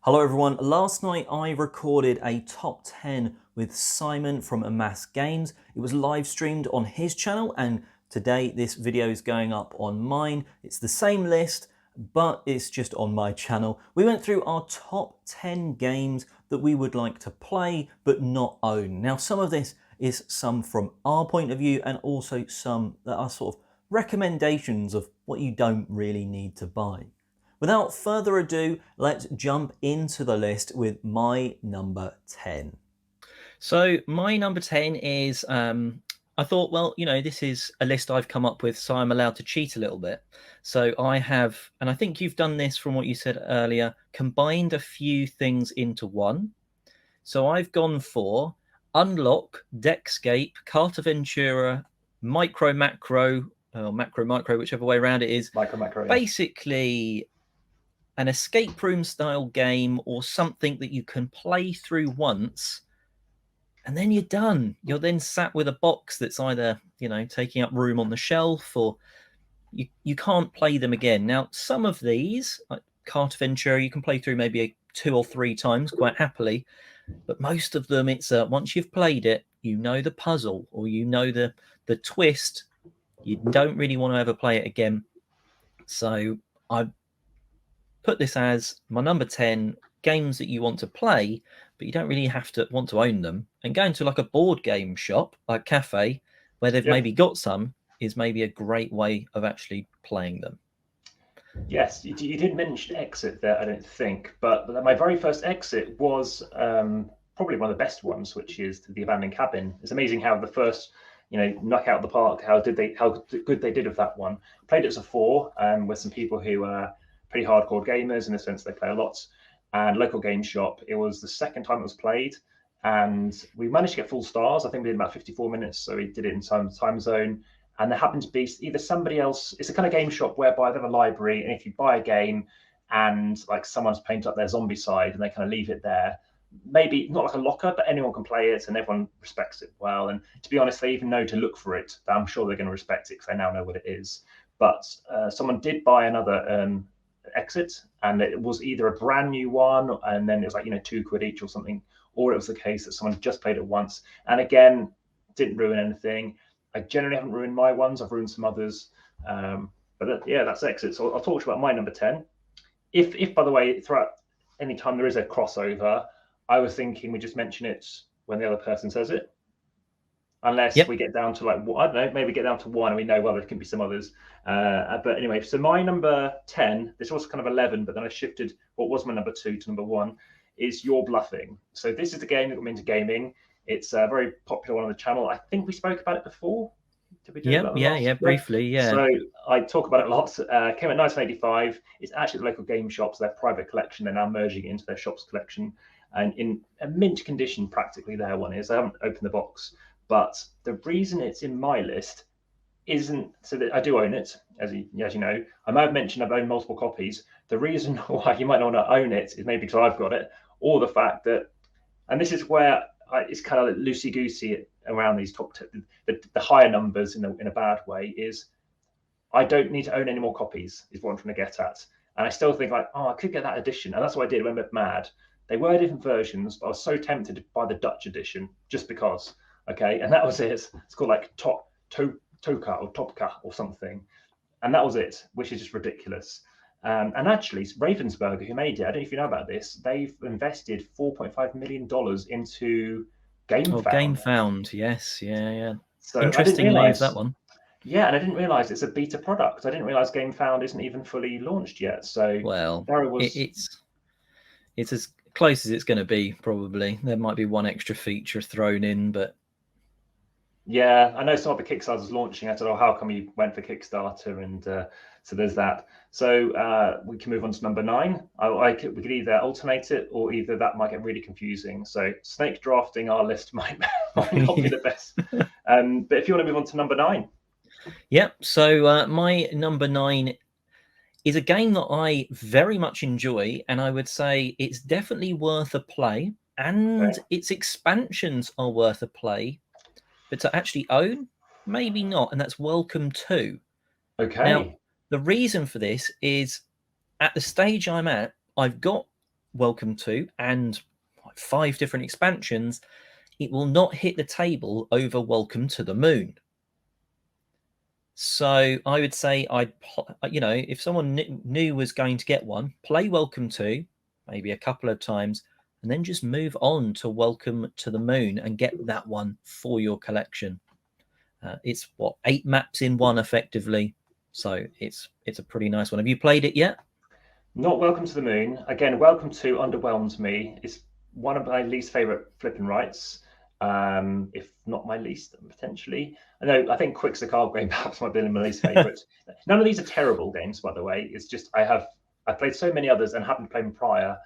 Hello everyone. Last night I recorded a top 10 with Simon from Amass Games. It was live streamed on his channel, and today this video is going up on mine. It's the same list, but it's just on my channel. We went through our top 10 games that we would like to play but not own. Now, some of this is some from our point of view and also some that are sort of recommendations of what you don't really need to buy. Without further ado, let's jump into the list with my number 10. So my number 10 is, I thought, well, this is a list I've come up with, so I'm allowed to cheat a little bit. So I have, and I think you've done this from what you said earlier, combined a few things into one. So I've gone for Unlock, Deckscape, Carta Ventura, Micro Macro, or Macro Micro, whichever way around it is. Micro Macro, yeah. Basically an escape room style game or something that you can play through once and then you're done. You're then sat with a box that's either, taking up room on the shelf, or you can't play them again. Now, some of these, like Carta Ventura, you can play through maybe 2 or 3 times quite happily, but most of them, it's once you've played it, you know the puzzle or the twist. You don't really want to ever play it again. So I put this as my number 10 games that you want to play, but you don't really have to want to own them. And going to like a board game shop, like cafe, where they've maybe got some, is maybe a great way of actually playing them. Yes, you did mention Exit there, I don't think, but my very first Exit was probably one of the best ones, which is The Abandoned Cabin. It's amazing how the first, knock out of the park, how good they did with that one. Played it as a 4 with some people who are pretty hardcore gamers in the sense they play a lot. And local game shop, it was the second time it was played, and we managed to get full stars. I think we did about 54 minutes, so we did it in time zone. And there happened to be either somebody else. It's a kind of game shop whereby they have a library, and if you buy a game and like someone's painted up their zombie side and they kind of leave it there, maybe not like a locker, but anyone can play it and everyone respects it well. And to be honest, they even know to look for it. I'm sure they're going to respect it because they now know what it is. But someone did buy another Exit, and it was either a brand new one, and then it was like £2 each or something, or it was the case that someone just played it once, and again didn't ruin anything. I generally haven't ruined my ones. I've ruined some others, but yeah, that's Exit. So I'll talk about my number 10. If by the way, throughout any time there is a crossover, I was thinking we just mention it when the other person says it, unless we get down to like, I don't know, maybe get down to 1 and we know, well, there can be some others. But anyway, so my number 10, this was kind of 11, but then I shifted what was my number 2 to number 1, is You're Bluffing. So this is the game that got me into gaming. It's a very popular one on the channel. I think we spoke about it before. Did we do yeah, briefly, yeah. So I talk about it a lot. Came in 1985. It's actually the local game shops, their private collection. They're now merging it into their shops collection. And in a mint condition, practically, their one is. I haven't opened the box. But the reason it's in my list isn't so that I do own it, as you know. I might have mentioned I've owned multiple copies. The reason why you might not want to own it is maybe because I've got it, or the fact that, and this is where it's kind of like loosey-goosey around these the higher numbers in a bad way, is I don't need to own any more copies, is what I'm trying to get at. And I still think like, I could get that edition. And that's what I did when I went mad. They were different versions, but I was so tempted to buy the Dutch edition just because. Okay, and that was it. It's called like Toka or Topka or something, and that was it, which is just ridiculous. And actually, Ravensburger, who made it, I don't know if you know about this, they've invested $4.5 million into GameFound. GameFound, yes, yeah. So interesting news, that one. Yeah, and I didn't realize it's a beta product. I didn't realize GameFound isn't even fully launched yet. So well, there it was. It's as close as it's going to be. Probably there might be one extra feature thrown in, but. Yeah, I know some of the Kickstarter's launching. I said, how come you went for Kickstarter? And so there's that. So we can move on to number 9. We could either alternate it, or either that might get really confusing. So snake drafting our list might not be the best. But if you want to move on to number 9. Yep. So my number 9 is a game that I very much enjoy, and I would say it's definitely worth a play, and its expansions are worth a play. But to actually own, maybe not, and that's Welcome to. Okay. Now, the reason for this is, at the stage I'm at, I've got Welcome to and like 5 different expansions, it will not hit the table over Welcome to the Moon. So I would say if someone new was going to get one, play Welcome to maybe a couple of times, and then just move on to Welcome to the Moon and get that one for your collection. It's 8 maps in one effectively, so it's a pretty nice one. Have you played it yet? Not Welcome to the Moon. Again, Welcome to underwhelms me. It's one of my least favorite flipping rights, if not my least, potentially. I think Quick's a card game perhaps might be my least favorite. None of these are terrible games, by the way. It's just I've played so many others and haven't played them prior.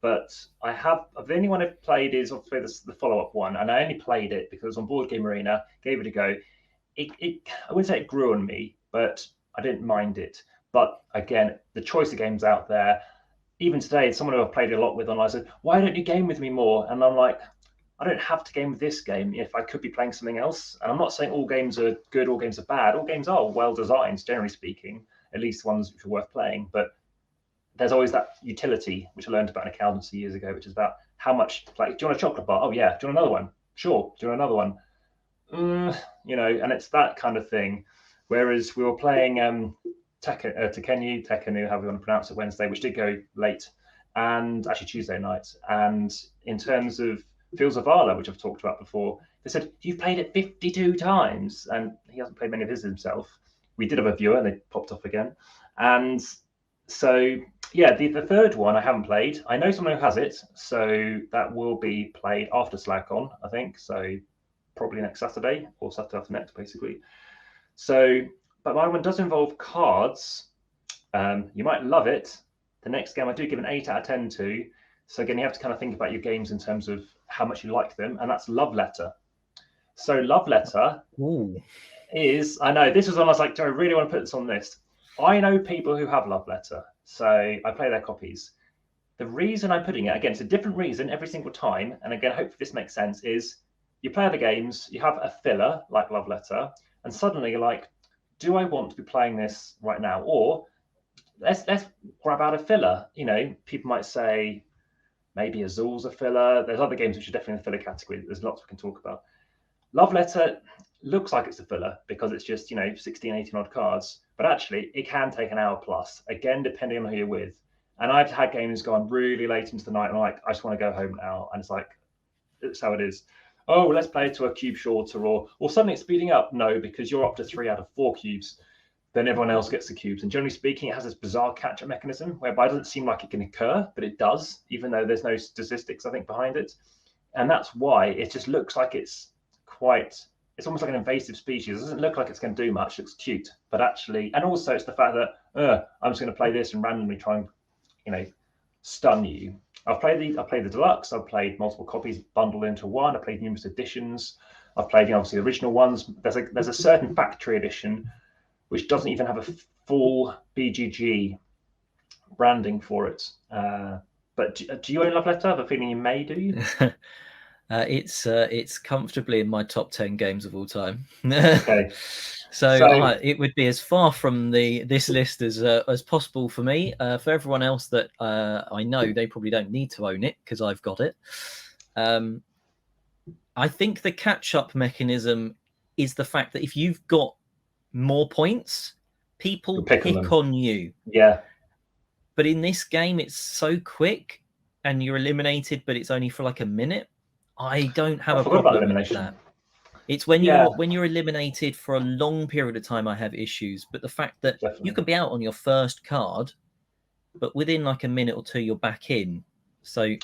But the only one I've played is obviously the follow-up one, and I only played it because it was on Board Game Arena, gave it a go. I wouldn't say it grew on me, but I didn't mind it. But again, the choice of games out there, even today, someone who I've played a lot with online said, "Why don't you game with me more?" And I'm like, I don't have to game with this game if I could be playing something else. And I'm not saying all games are good, all games are bad. All games are well designed, generally speaking, at least ones which are worth playing. But there's always that utility, which I learned about in accountancy years ago, which is about how much, like, do you want a chocolate bar? Oh, yeah. Do you want another one? Sure. Do you want another one? And it's that kind of thing. Whereas we were playing Tekkenu, however you want to pronounce it, Wednesday, which did go late, and actually Tuesday night. And in terms of Fields of Valor, which I've talked about before, they said, "You've played it 52 times," and he hasn't played many of his himself. We did have a viewer, and they popped off again. And so, yeah, the third one I haven't played. I know someone who has it, so that will be played after SlagCon, I think. So probably next Saturday or Saturday after next, basically. So, but my one does involve cards. You might love it. The next game I do give an 8 out of 10 to. So again, you have to kind of think about your games in terms of how much you like them, and that's Love Letter. So Love Letter is, I know, this was when I was like, do I really want to put this on this? I know people who have Love Letter, so I play their copies. The reason I'm putting it, again, it's a different reason every single time, and again, hopefully this makes sense, is you play the games, you have a filler like Love Letter, and suddenly you're like, do I want to be playing this right now? Or let's grab out a filler. People might say maybe Azul's a filler. There's other games which are definitely in the filler category. There's lots we can talk about. Love Letter looks like it's a filler because it's just 16, 18 odd cards, but actually it can take an hour plus, again depending on who you're with. And I've had games go on really late into the night and I'm like, I just want to go home now, and it's like, it's how it is. Oh, let's play to a cube shorter, or suddenly it's speeding up. No, because you're up to 3 out of 4 cubes, then everyone else gets the cubes. And generally speaking, it has this bizarre catch-up mechanism whereby it doesn't seem like it can occur, but it does, even though there's no statistics, I think, behind it. And that's why it just looks like it's almost like an invasive species. It doesn't look like it's going to do much. It looks cute, but actually, and also it's the fact that I'm just going to play this and randomly try and, stun you. I've played the deluxe. I've played multiple copies bundled into one. I've played numerous editions. I've played obviously the original ones. There's a certain factory edition which doesn't even have a full BGG branding for it. But do you own Love Letter? I have a feeling you may, do you? It's comfortably in my top 10 games of all time. Okay. So it would be as far from this list as possible for me. For everyone else that I know, they probably don't need to own it because I've got it. I think the catch-up mechanism is the fact that if you've got more points, people pick on you. Yeah. But in this game, it's so quick and you're eliminated, but it's only for like a minute. I don't have a problem with that. It's when you're eliminated for a long period of time I have issues. But the fact that you can be out on your first card, but within like a minute or two you're back in. So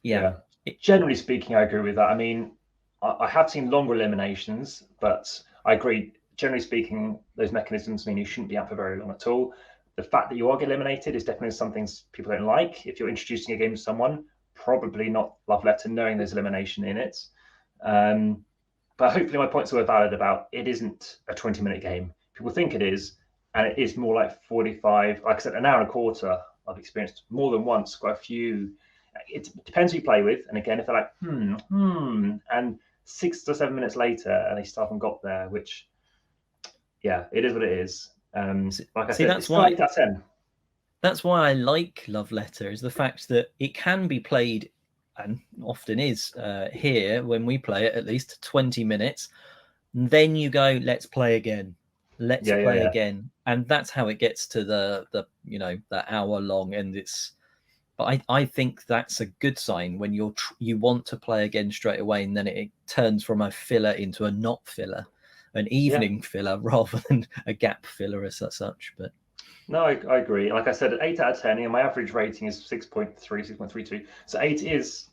yeah. Generally speaking, I agree with that. I mean, I have seen longer eliminations, but I agree. Generally speaking, those mechanisms mean you shouldn't be out for very long at all. The fact that you are getting eliminated is definitely something people don't like. If you're introducing a game to someone, probably not Love Letter, knowing there's elimination in it. But hopefully my points were valid about it isn't a 20-minute game. People think it is, and it is more like 45. Like I said, an hour and a quarter. I've experienced more than once, quite a few. It depends who you play with. And again, if they're like, and 6 to 7 minutes later, and they still haven't got there, which, yeah, it is what it is. Like I said, that's why. That's 10. that's why I like Love Letter, is the fact that it can be played, and often is here when we play it, at least 20 minutes. And then you go, let's play again. Let's play again. And that's how it gets to the the hour long. And it's, but I think that's a good sign when you want to play again straight away, and then it turns from a filler into a not filler, an evening filler rather than a gap filler as such. But no, I agree. Like I said, 8 out of 10, and my average rating is 6.3, 6.32. So 8 is,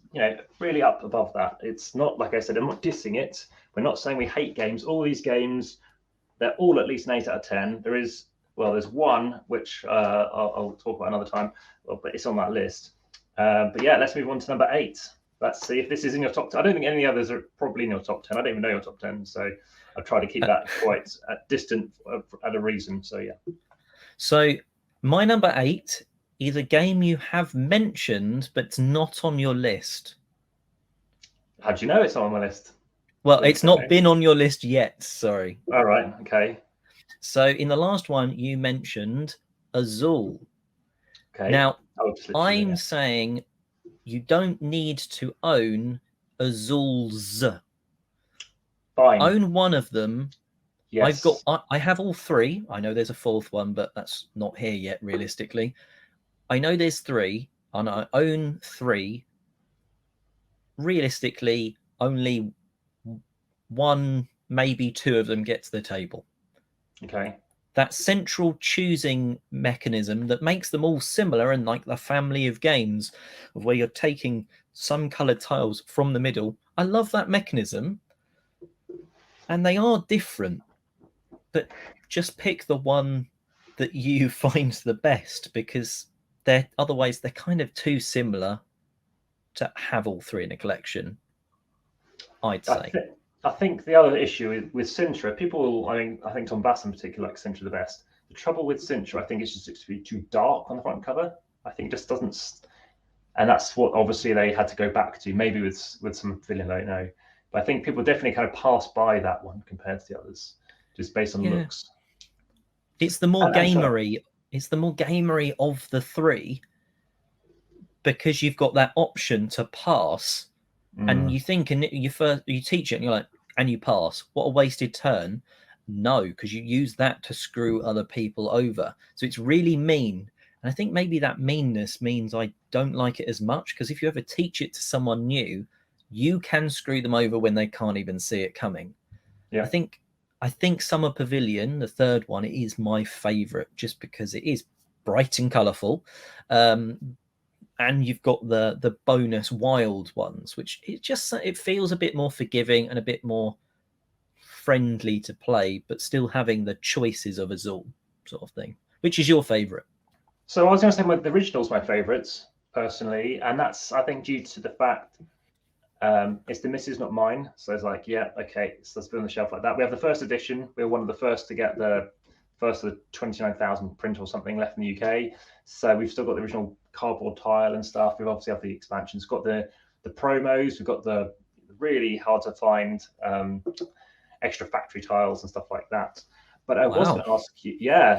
really up above that. It's not, like I said, I'm not dissing it. We're not saying we hate games. All these games, they're all at least an 8 out of 10. There's one which I'll talk about another time, but it's on that list. But yeah, let's move on to number 8. Let's see if this is in your top 10. I don't think any others are probably in your top 10. I don't even know your top 10, so I'll try to keep that quite distant at a reason. So yeah. So my number 8 is a game you have mentioned, but it's not on your list. How do you know it's on my list? Well, it's not been on your list yet. Sorry. All right. Okay. So in the last one, you mentioned Azul. Okay. Now, I'm saying you don't need to own Azuls. Fine. Own one of them. Yes. I have all 3. I know there's a 4th one, but that's not here yet, realistically. I know there's 3, and I own 3. Realistically, only 1, maybe 2 of them get to the table. Okay. That central choosing mechanism that makes them all similar, and like the family of games of where you're taking some colored tiles from the middle. I love that mechanism, and they are different, but just pick the one that you find the best, because otherwise they're kind of too similar to have all 3 in a collection, I'd say. I think the other issue with Sintra, people, I think Tom Bass in particular likes Sintra the best. The trouble with Sintra, I think, it's just to be too dark on the front cover. I think it just doesn't, and that's what obviously they had to go back to, maybe with some feeling, I don't know. But I think people definitely kind of pass by that one compared to the others, just based on looks. It's the more gamery. It's the more gamery of the 3, because you've got that option to pass. And you think, and you teach it, and you're like, and you pass. What a wasted turn. No, because you use that to screw other people over. So it's really mean. And I think maybe that meanness means I don't like it as much, because if you ever teach it to someone new, you can screw them over when they can't even see it coming. Yeah. I think Summer Pavilion, the 3rd one, it is my favorite, just because it is bright and colorful. And you've got the bonus wild ones, which it feels a bit more forgiving and a bit more friendly to play, but still having the choices of Azul sort of thing. Which is your favorite? So I was going to say the original's my favorite personally, and that's, I think, due to the fact it's the missus, not mine. So it's like, yeah, okay, so let's put it on the shelf like that. We have the 1st edition. We were one of the first to get the first of the 29,000 print or something left in the UK. So we've still got the original cardboard tile and stuff. We've obviously have the expansions, got the promos, we've got the really hard to find extra factory tiles and stuff like that. But I was going to ask you,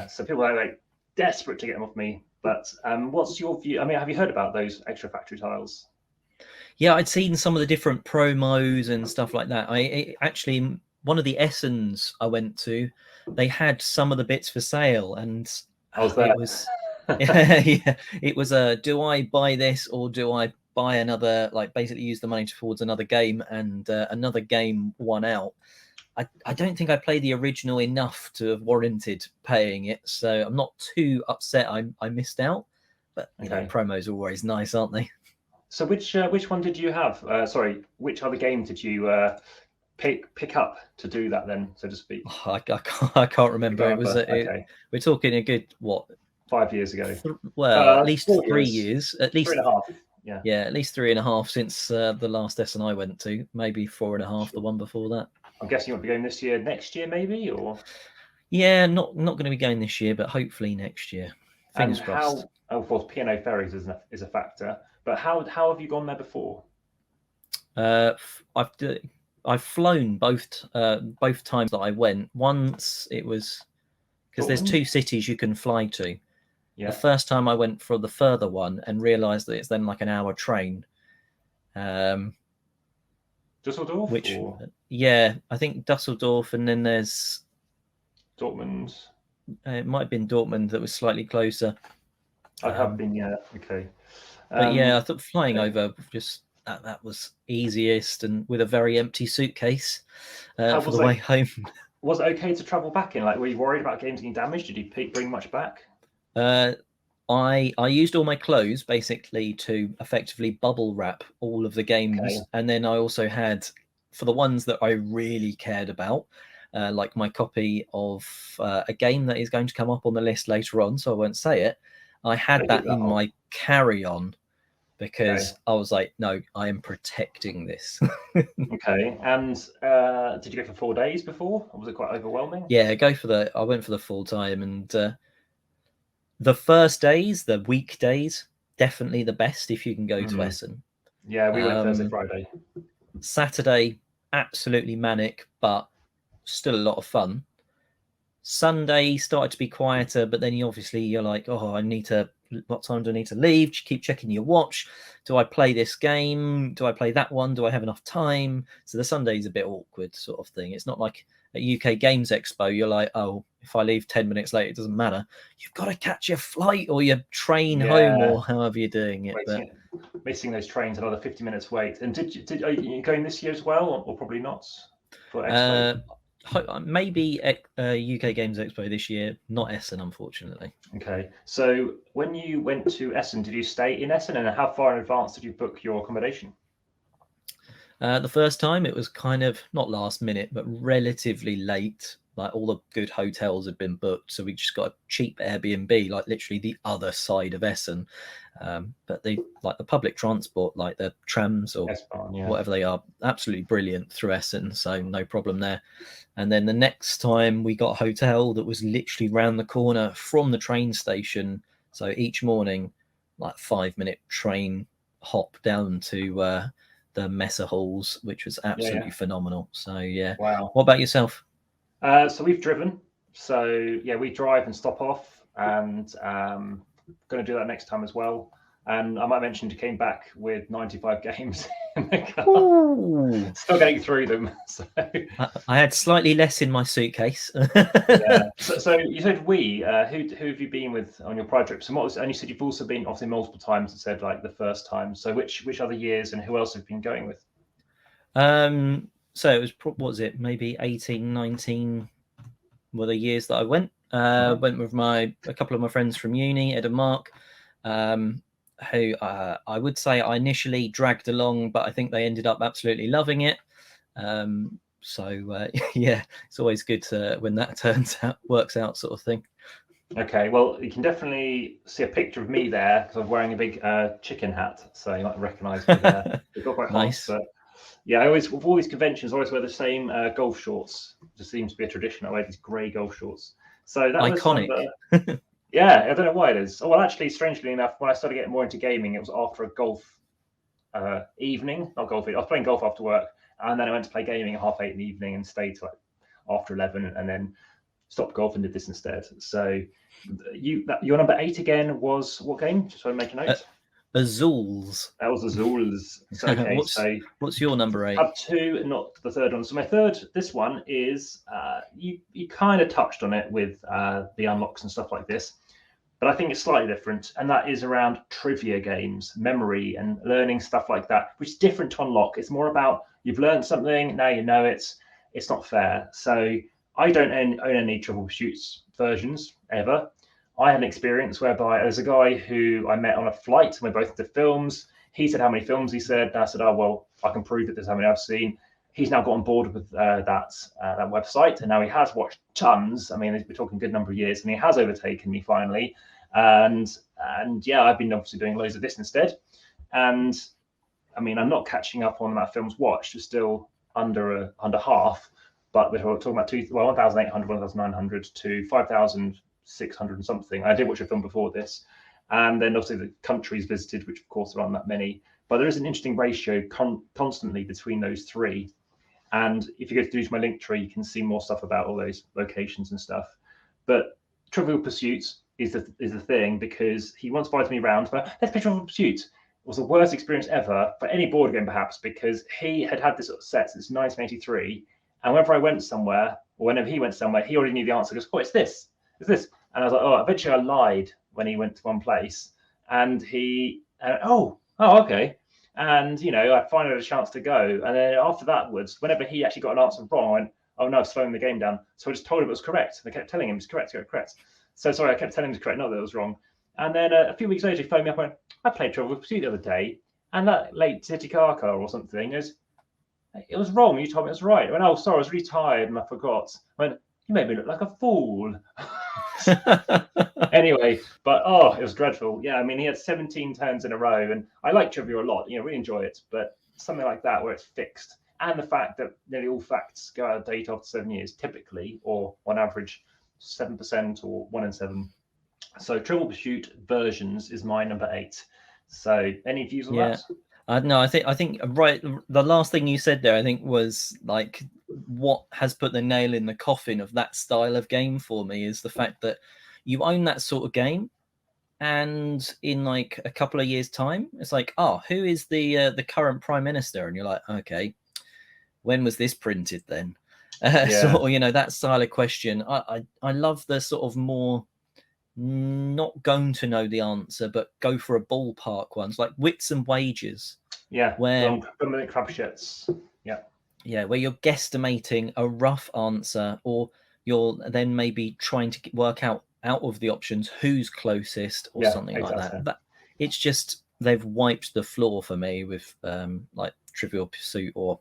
so people are like desperate to get them off me. But what's your view? I mean, have you heard about those extra factory tiles? Yeah, I'd seen some of the different promos and stuff like that. I actually, one of the Essens I went to, they had some of the bits for sale, and it was it was do I buy this or do I buy another, like basically use the money towards another game, and another game won out. I don't think I played the original enough to have warranted paying it, so I'm not too upset I missed out. But you know, promos are always nice, aren't they? So which one did you have? Which other game did you pick up to do that then, so to speak? Oh, I can't remember. It was we're talking a good 5 years ago. At least 3 years. At least 3.5. Yeah, at least 3.5 since the last SN I went to. Maybe 4.5 the one before that. I'm guessing you won't be going this year, next year maybe, or? Yeah, not going to be going this year, but hopefully next year. Fingers crossed. Of course, P&O Ferries is a factor, but how have you gone there before? I've flown both times that I went. Once it was because there's 2 cities you can fly to. The first time I went for the further one and realised that it's then like an hour train. Dusseldorf? Which, or yeah, I think Dusseldorf, and then there's Dortmund. It might have been Dortmund that was slightly closer. I have been, yeah. Okay. But yeah, I thought flying over just that was easiest, and with a very empty suitcase for the way home. Was it okay to travel back in? Like, were you worried about games getting damaged? Did you bring much back? I used all my clothes basically to effectively bubble wrap all of the games, and then I also had, for the ones that I really cared about, like my copy of a game that is going to come up on the list later on, so I won't say it. I had that in my carry-on because I was like, no, I am protecting this. Okay. And did you go for 4 days before? Or was it quite overwhelming? Yeah, I went for the full time, and the first days, the weekdays, definitely the best if you can go to Essen. Yeah, we went Thursday, Friday. Saturday, absolutely manic, but still a lot of fun. Sunday started to be quieter, but then you're like, oh, what time do I need to leave? You keep checking your watch. Do I play this game? Do I play that one? Do I have enough time? So the Sunday's a bit awkward sort of thing. It's not like at UK Games Expo, you're like, oh, if I leave 10 minutes late, it doesn't matter. You've got to catch your flight or your train home, or however you're doing it. Missing those trains, another 50 minutes wait. And are you going this year as well, or probably not for Expo? Maybe UK Games Expo this year, not Essen, unfortunately. Okay. So when you went to Essen, did you stay in Essen, and how far in advance did you book your accommodation? The first time it was kind of not last minute, but relatively late. Like all the good hotels had been booked, so we just got a cheap Airbnb, like literally the other side of Essen. But the public transport, like the trams or whatever they are, absolutely brilliant through Essen, so no problem there. And then the next time we got a hotel that was literally round the corner from the train station. So each morning, like 5-minute train hop down to the Messe halls, which was absolutely phenomenal. So yeah. Wow. What about yourself? So we've driven. So yeah, we drive and stop off, and going to do that next time as well. And I might mention you came back with 95 games in the car. Still getting through them. So. I had slightly less in my suitcase. Yeah. So you said who have you been with on your pride trips? And you said you've also been obviously multiple times, and said like the first time. So which other years, and who else have you been going with? So it was, what was it? Maybe 18, 19 were the years that I went. Went with a couple of my friends from uni, Ed and Mark, who I would say I initially dragged along, but I think they ended up absolutely loving it. Yeah, it's always good when that works out sort of thing. Okay, well, you can definitely see a picture of me there because I'm wearing a big chicken hat, so you might recognise me there. It got quite nice. hot, but yeah, with all these conventions, I always wear the same golf shorts. It just seems to be a tradition. I wear these grey golf shorts. So that iconic. Was yeah, I don't know why it is. Oh, well, actually, strangely enough, when I started getting more into gaming, it was after a golf evening. Not golf. I was playing golf after work, and then I went to play gaming at 8:30 in the evening and stayed till after 11, and then stopped golf and did this instead. So your number 8 again was what game? Just so I make a note. Azules. That was Azules. So, okay, what's your number 8? I have 2, not the third one. So my third, this one is you kind of touched on it with the unlocks and stuff like this, but I think it's slightly different, and that is around trivia games, memory, and learning stuff like that, which is different to unlock. It's more about you've learned something, now you know it. It's not fair. So I don't own any Trivial Pursuits versions ever. I had an experience whereby there's a guy who I met on a flight, and we both did films. He said how many films he said, and I said, oh, well, I can prove that there's how many I've seen. He's now got on board with that website, and now he has watched tons. I mean, we're talking a good number of years, and he has overtaken me finally. And yeah, I've been obviously doing loads of this instead. And I mean, I'm not catching up on that films watched. It's still under half, but we're talking about 1,800, 1,900 to 5,600 and something. I did watch a film before this, and then obviously the countries visited, which of course there aren't that many, but there is an interesting ratio constantly between those three. And if you go to my link tree, you can see more stuff about all those locations and stuff. But Trivial Pursuits is the thing, because he once invited me round for let's play Trivial Pursuit. It was the worst experience ever for any board game, perhaps, because he had this sort of set since 1983, and whenever I went somewhere, or whenever he went somewhere, he already knew the answer. He goes, "Oh, it's this, and I was like, "Oh, eventually I lied when he went to one place, and he, oh, okay." And I finally had a chance to go, and then after that, whenever he actually got an answer wrong, I went, "Oh no, I've slowing the game down." So I just told him it was correct. I kept telling him it's correct, correct. So sorry, I kept telling him it's correct, not that it was wrong. And then a few weeks later, he phoned me up and went, "I played Trivial Pursuit the other day, and that late Titicaca or something is, it was wrong. You told me it was right." I went, "Oh, sorry, I was really tired and I forgot." I went, "You made me look like a fool." Anyway, but it was dreadful. Yeah, I mean, he had 17 turns in a row, and I like trivia a lot. Really enjoy it, but something like that where it's fixed, and the fact that nearly all facts go out of date after 7 years, typically, or on average, 7% or 1 in 7. So Trivial Pursuit versions is my number 8. So any views on that? No, I think right. The last thing you said there, I think, was like what has put the nail in the coffin of that style of game for me is the fact that you own that sort of game, and in like a couple of years' time, it's like, oh, who is the current prime minister? And you're like, okay, when was this printed then? So that style of question. I love the sort of more not going to know the answer, but go for a ballpark ones like Wits and Wages. Yeah, where crapshits. Yeah, where you're guesstimating a rough answer, or you're then maybe trying to work out of the options who's closest, or something like that. But it's just they've wiped the floor for me with like Trivial Pursuit or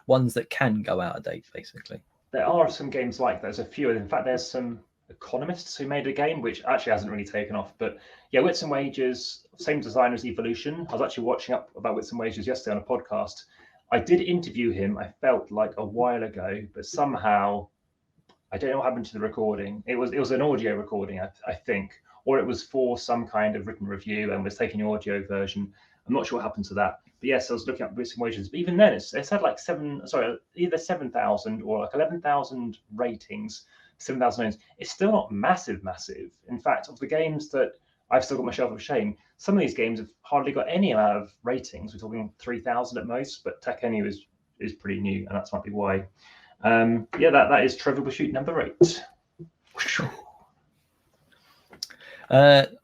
ones that can go out of date, basically. There are some games like that. There's a few. In fact, there's some economists who made a game which actually hasn't really taken off. But yeah, Wits and Wages, same designer as Evolution. I was actually watching up about Wits and Wages yesterday on a podcast. I did interview him, I felt like a while ago, but somehow I don't know what happened to the recording. It was an audio recording, I think, or it was for some kind of written review and was taking the audio version. I'm not sure what happened to that. But yes, I was looking up Wits and Wages. But even then, it's had like either 7,000 or like 11,000 ratings, 7,000 names. It's still not massive. In fact, of the games that I've still got my shelf of shame, some of these games have hardly got any amount of ratings. We're talking 3,000 at most, but Tekkenu is pretty new, and that might be why. That is Trivial Pursuit number 8.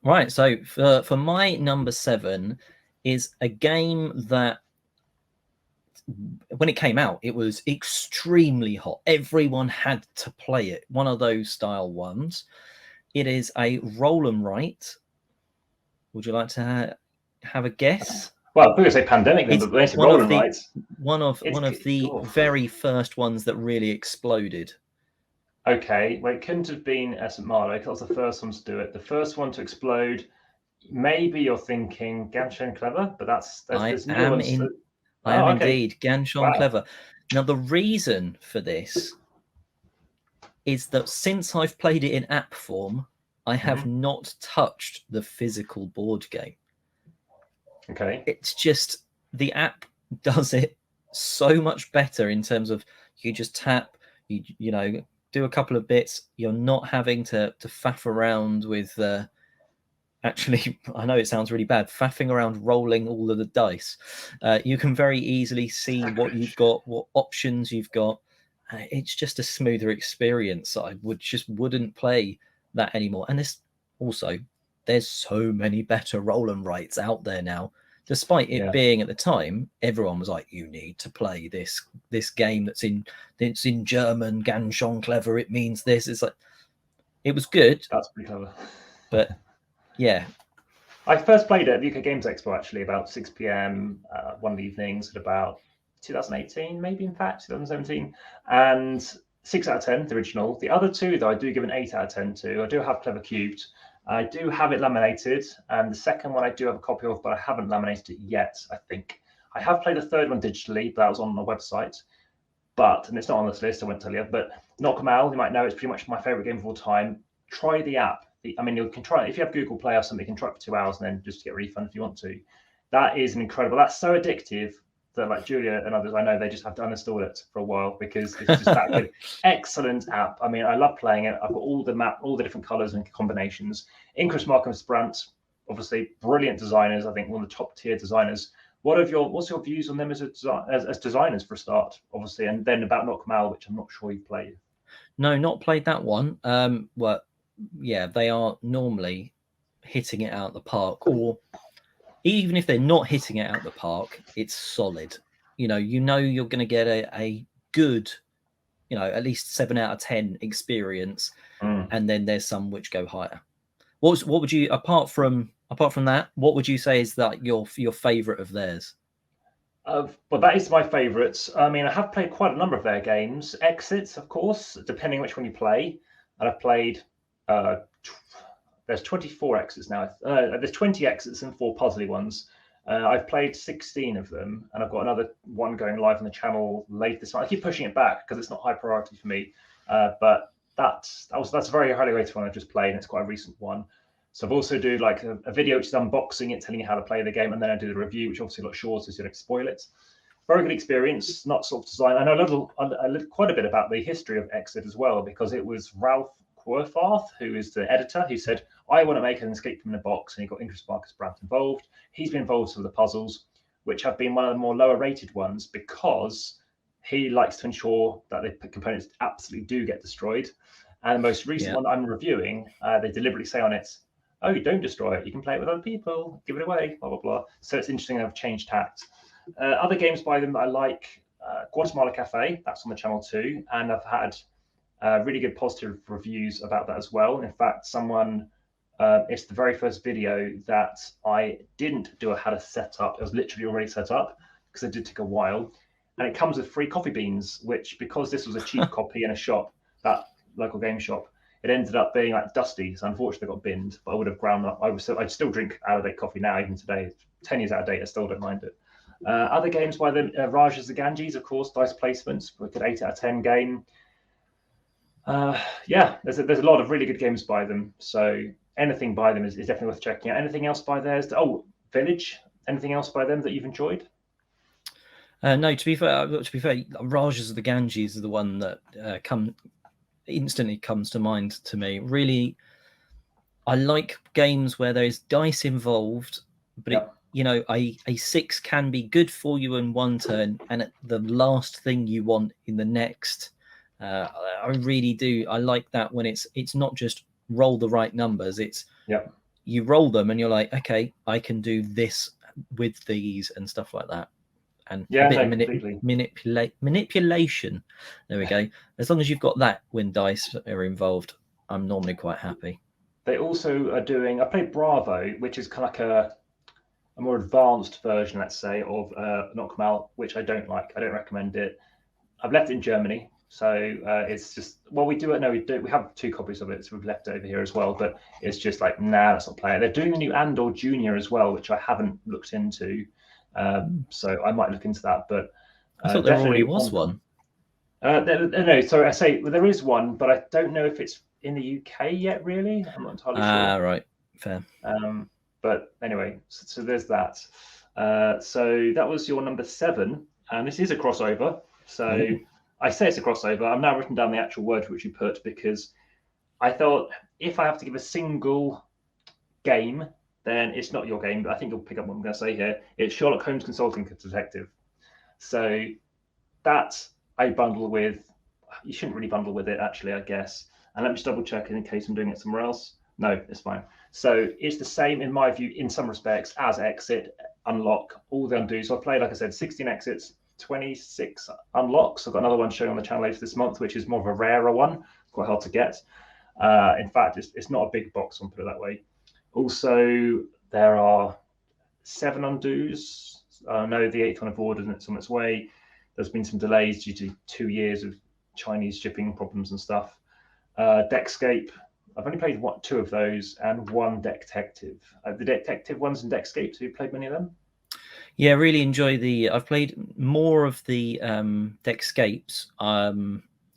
Right, so for my number 7 is a game that when it came out, it was extremely hot. Everyone had to play it. One of those style ones. It is a roll and write. Would you like to have a guess? Well, I'm going to say Pandemic, then, but it's roll and write. One of the very first ones that really exploded. Okay, well, it couldn't have been St. Malo because that was the first one to do it. The first one to explode. Maybe you're thinking Ganshon Clever, but I am indeed Ganshon Clever. Now, the reason for this is that since I've played it in app form, I have not touched the physical board game. Okay. It's just the app does it so much better in terms of you just tap, you know, do a couple of bits. You're not having to faff around with actually, I know it sounds really bad, faffing around rolling all of the dice. You can very easily see what you've got, what options you've got. It's just a smoother experience. I wouldn't play that anymore. And there's so many better roll and writes out there now. Despite it being at the time, everyone was like, "You need to play this game that's in German, Ganshon Clever. It means this." It's like, it was good. That's pretty clever. But yeah, I first played it at the UK Games Expo actually about 6 p.m. One of the evenings at about 2018, maybe in fact 2017, and 6 out of 10 the original. The other two though I do give an 8 out of 10 to. I do have Clever Cubed. I do have it laminated, and the second one I do have a copy of, but I haven't laminated it yet. I think I have played the third one digitally, but that was on the website. And it's not on this list, I won't tell you. But Knock 'em Out, you might know, it's pretty much my favorite game of all time. Try the app. I mean, you can try it if you have Google Play or something. You can try it for 2 hours and then just get a refund if you want to. That is incredible. That's so addictive. that like Julia and others I know, they just have to uninstall it for a while because it's just that good. Excellent app. I mean, I love playing it. I've got all the different colors and combinations. Inkrus Markham Sprant, obviously brilliant designers. I think one of the top tier designers. What's your views on them as designers for a start, obviously, and then about Nocmal, which I'm not sure you've played. No, not played that one. Well, yeah, they are normally hitting it out the park, or even if they're not hitting it out the park, it's solid. You know you're going to get a good, at least 7 out of 10 experience, and then there's some which go higher. What would you, apart from that, what would you say is that your favorite of theirs? Well, that is my favourite. I mean, I have played quite a number of their games. Exits, of course, depending which one you play. And I've played. There's 24 exits now. There's 20 exits and 4 puzzly ones. I've played 16 of them, and I've got another one going live on the channel late this month. I keep pushing it back because it's not high priority for me. But that's a very highly rated one I just played, and it's quite a recent one. So I've also do like a video which is unboxing it, telling you how to play the game, and then I do the review, which obviously a lot shorter, so you don't spoil it. Very good experience, not sort of design. I know quite a bit about the history of Exit as well, because it was Ralph Querfarth, who is the editor, who said, I want to make an escape from the box, and he got Inkrus Markham Sprant involved. He's been involved with the puzzles, which have been one of the more lower rated ones, because he likes to ensure that the components absolutely do get destroyed. And the most recent one I'm reviewing, they deliberately say on it, oh, you don't destroy it. You can play it with other people, give it away, blah, blah, blah. So it's interesting I've changed tact. Other games by them that I like, Guatemala Cafe, that's on the channel too. And I've had really good positive reviews about that as well. In fact, it's the very first video that I didn't do how to set up. It was literally already set up because it did take a while. And it comes with free coffee beans, which, because this was a cheap copy in a shop, that local game shop, it ended up being like dusty. So unfortunately I got binned, but I would have ground up. I'd still drink out of date coffee now, even today. 10 years out of date, I still don't mind it. Other games by them, Rajas the Ganges, of course, dice placements, a good 8 out of 10 game. There's a lot of really good games by them. So anything by them is definitely worth checking out. Anything else by theirs? Oh, Village. Anything else by them that you've enjoyed? No, to be fair, Rajas of the Ganges is the one that instantly comes to mind to me. Really, I like games where there is dice involved, but a 6 can be good for you in one turn, and the last thing you want in the next. I really do. I like that when it's not just roll the right numbers. It's you roll them and you're like, okay, I can do this with these and stuff like that. And a bit of manipulation. There we go. As long as you've got that when dice are involved, I'm normally quite happy. They also are doing, I played Bravo, which is kind of like a more advanced version, let's say, of Nocmal, which I don't like. I don't recommend it. I've left it in Germany. So it's just, well, we have 2 copies of it, so we've left it over here as well, but it's just like, nah, let's not play it. They're doing the new Andor Junior as well, which I haven't looked into. So I might look into that, but I thought there already was one. No, sorry, I say there is one, but I don't know if it's in the UK yet. Really, I'm not entirely sure. Right, fair. But anyway, so there's that. So that was your number 7, and this is a crossover. So I say it's a crossover. I've now written down the actual word which you put, because I thought if I have to give a single game, then it's not your game, but I think you'll pick up what I'm going to say here. It's Sherlock Holmes Consulting Detective. So that I bundle with. You shouldn't really bundle with it, actually, I guess. And let me just double check in case I'm doing it somewhere else. No, it's fine. So it's the same, in my view, in some respects, as Exit, Unlock, all the undo. So I played, like I said, 16 exits, 26 unlocks. I've got another one showing on the channel later this month, which is more of a rarer one, quite hard to get. In fact, it's not a big box, I'll put it that way. Also, there are 7 undos. I know the 8th one I've ordered and it's on its way. There's been some delays due to 2 years of Chinese shipping problems and stuff. Deckscape, I've only played 2 of those, and 1 Detective. The Detective ones and Deckscape, have you played many of them? Yeah, really enjoy I've played more of the Deckscapes.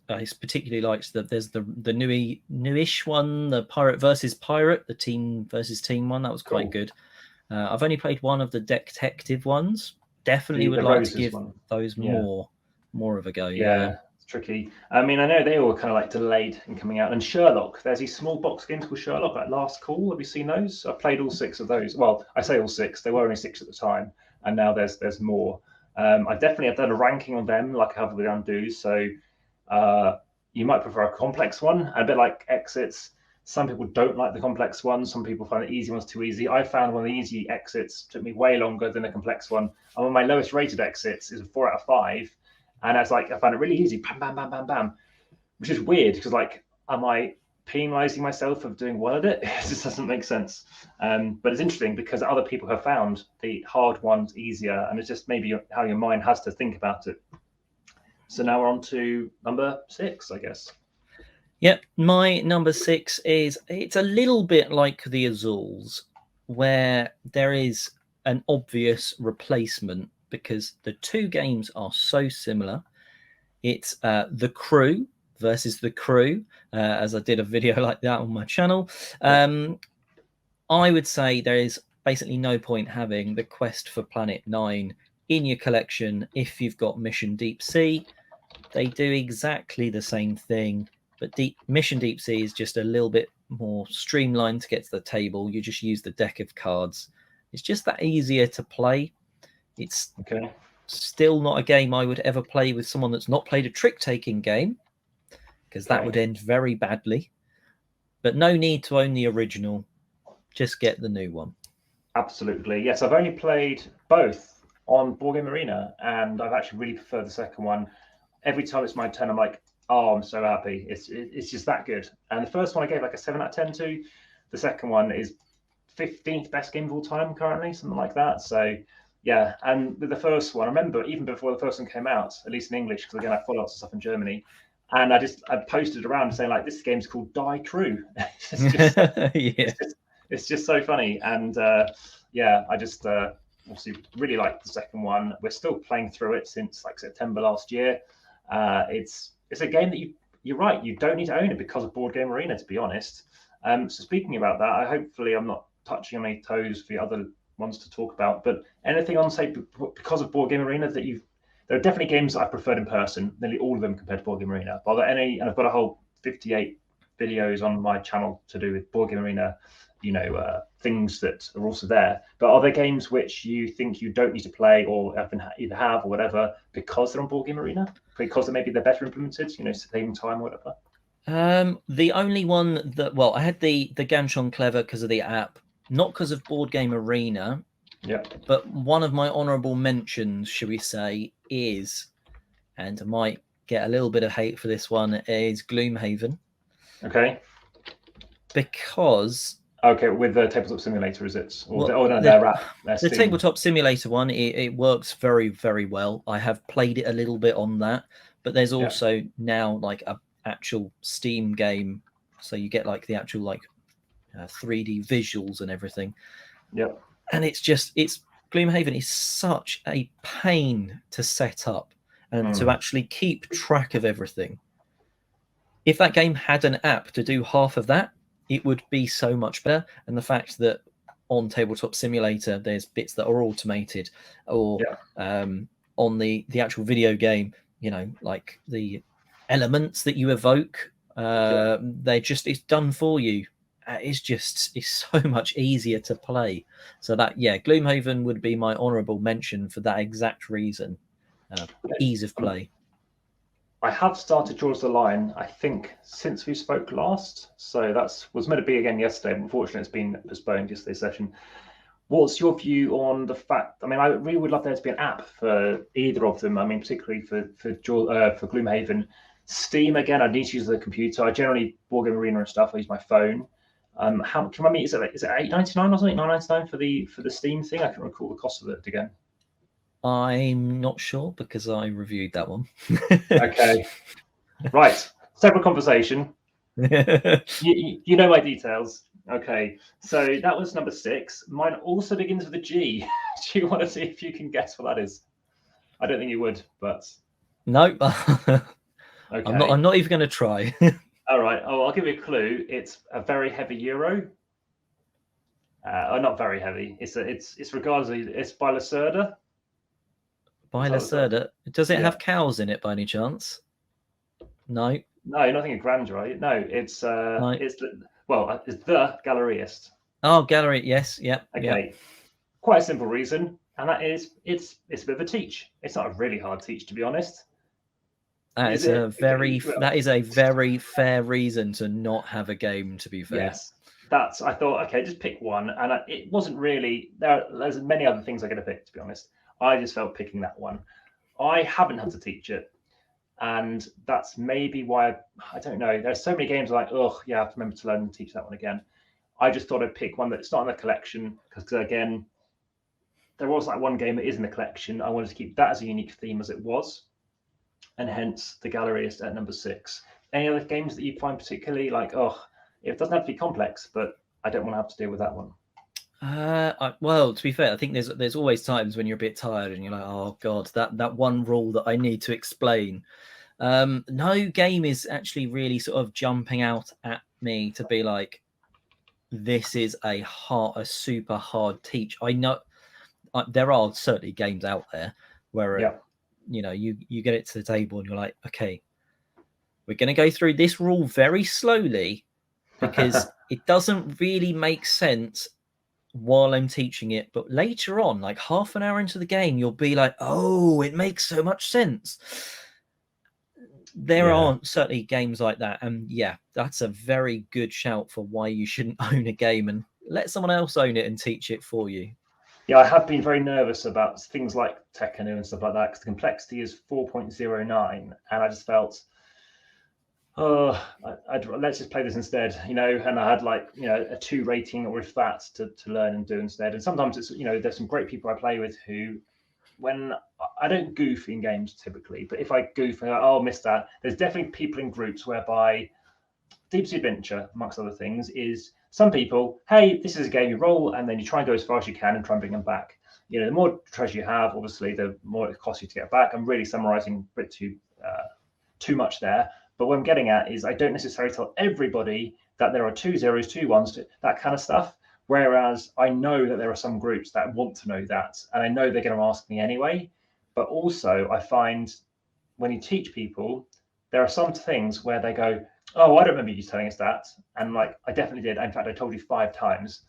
I particularly liked there's the newish one, the Pirate versus Pirate, the team versus team one. That was quite good. I've only played 1 of the Detective ones, definitely would the like to Roses give one. those Yeah. more of a go. Yeah, it's tricky. I mean, I know they all kind of like delayed in coming out. And Sherlock, there's these small box games called Sherlock, like Last Call. Have you seen those? I've played all 6 of those. Well, I say all 6. There were only 6 at the time, and now there's more. I definitely have done a ranking on them, like I have with Undos. So you might prefer a complex one, a bit like Exits. Some people don't like the complex ones. Some people find the easy ones too easy. I found one of the easy exits took me way longer than a complex one. And one of my lowest rated exits is a 4 out of 5. And I found it really easy, bam, bam, bam, bam, bam, which is weird because like, am I penalizing myself of doing well at it? It just doesn't make sense. But it's interesting because other people have found the hard ones easier, and it's just maybe how your mind has to think about it. So now we're on to number 6, I guess. Yep, my number 6 it's a little bit like the Azules, where there is an obvious replacement because the 2 games are so similar. It's The Crew versus The Crew, as I did a video like that on my channel. I would say there is basically no point having the Quest for Planet 9 in your collection if you've got Mission Deep Sea. They do exactly the same thing, but Mission Deep Sea is just a little bit more streamlined to get to the table. You just use the deck of cards. It's just that easier to play. It's still not a game I would ever play with someone that's not played a trick-taking game, because that would end very badly. But no need to own the original. Just get the new one. Absolutely. Yes, I've only played both on Board Game Arena, and I've actually really preferred the second one. Every time it's my turn, I'm like, oh, I'm so happy. It's just that good. And the first one I gave like a 7 out of 10 to. The second one is 15th best game of all time currently, something like that. So yeah, and with the first one, I remember even before the first one came out, at least in English, because again, I follow lots of stuff in Germany, and I posted around saying like, this game's called Die Crew. It's just so funny. And yeah, I just obviously really like the second one. We're still playing through it since like September last year. It's a game that you're right, you don't need to own it because of Board Game Arena, to be honest. So speaking about that, hopefully I'm not touching on any toes for the other ones to talk about, but anything on, say, because of Board Game Arena that there are definitely games that I preferred in person, nearly all of them compared to Board Game Arena. But are there any, and I've got a whole 58 videos on my channel to do with Board Game Arena, things that are also there. But are there games which you think you don't need to play or either have or whatever because they're on Board Game Arena? Because maybe they're better implemented, saving time or whatever? The only one that, well, I had the Ganchon Clever because of the app, not because of Board Game Arena. Yeah. But one of my honourable mentions, should we say, is, and I might get a little bit of hate for this one, is Gloomhaven. Okay. Because... Okay, with the Tabletop Simulator, is it? Or the Tabletop Simulator one, it works very, very well. I have played it a little bit on that, but there's also now like a actual Steam game, so you get like the actual like 3D visuals and everything. Yep. And it's Gloomhaven is such a pain to set up and to actually keep track of everything. If that game had an app to do half of that, it would be so much better. And the fact that on Tabletop Simulator there's bits that are automated, or on the actual video game, like the elements that you evoke, it's done for you. It's so much easier to play. So that, Gloomhaven would be my honourable mention for that exact reason. Ease of play. I have started Draws the Line, I think, since we spoke last. So was meant to be again yesterday. Unfortunately, it's been postponed yesterday's session. What's your view on the fact? I mean, I really would love there to be an app for either of them. I mean, particularly for Gloomhaven. Steam, again, I need to use the computer. I generally, Board Game Arena and stuff, I use my phone. How can I mean? Is it $8.99 or something? $9.99 for the Steam thing? I can't recall the cost of it again. I'm not sure because I reviewed that one. Okay, right. Separate conversation. you know my details. Okay, so that was number 6. Mine also begins with a G. Do you want to see if you can guess what that is? I don't think you would, but no. Okay. I'm not even going to try. All right. Oh, I'll give you a clue. It's a very heavy Euro. Not very heavy. It's regarded. It's by Lacerda. By Lacerda. Does it have cows in it by any chance? No. No, nothing in Grand, right? No, it's No. it's the Gallerist. Oh, Gallery. Yes. Yep. Okay. Yep. Quite a simple reason, and that is it's a bit of a teach. It's not a really hard teach, to be honest. That is a very fair reason to not have a game, to be fair. Yes. I thought, okay, just pick one. And it wasn't really, there's many other things I could have picked, to be honest. I just felt picking that one. I haven't had to teach it. And that's maybe why, I don't know. There's so many games like, oh, yeah, I have to remember to learn and teach that one again. I just thought I'd pick one that's not in the collection. Because again, there was like one game that is in the collection. I wanted to keep that as a unique theme as it was. And hence the Gallerist at number 6. Any other games that you find particularly like, oh, it doesn't have to be complex, but I don't want to have to deal with that one? Well, to be fair, I think there's always times when you're a bit tired and you're like, oh god, that one rule that I need to explain. No game is actually really sort of jumping out at me to be like, this is a super hard teach. I know there are certainly games out there where you get it to the table and you're like, okay, we're going to go through this rule very slowly because it doesn't really make sense while I'm teaching it. But later on, like half an hour into the game, you'll be like, oh, it makes so much sense. There aren't certainly games like that. And yeah, that's a very good shout for why you shouldn't own a game and let someone else own it and teach it for you. Yeah, I have been very nervous about things like Tekkenu and stuff like that because the complexity is 4.09, and I just felt, let's just play this instead, And I had a 2 rating or if that to learn and do instead. And sometimes it's there's some great people I play with who, when I don't goof in games typically, but if I goof and I'll miss that, there's definitely people in groups whereby Deep Sea Adventure, amongst other things, is some people, hey, this is a game you roll, and then you try and go as far as you can and try and bring them back. The more treasure you have, obviously, the more it costs you to get back. I'm really summarizing a bit too much there. But what I'm getting at is I don't necessarily tell everybody that there are 2 zeros, 2 ones, that kind of stuff. Whereas I know that there are some groups that want to know that, and I know they're going to ask me anyway. But also I find when you teach people, there are some things where they go, oh, I don't remember you telling us that. And like, I definitely did. In fact, I told you 5 times.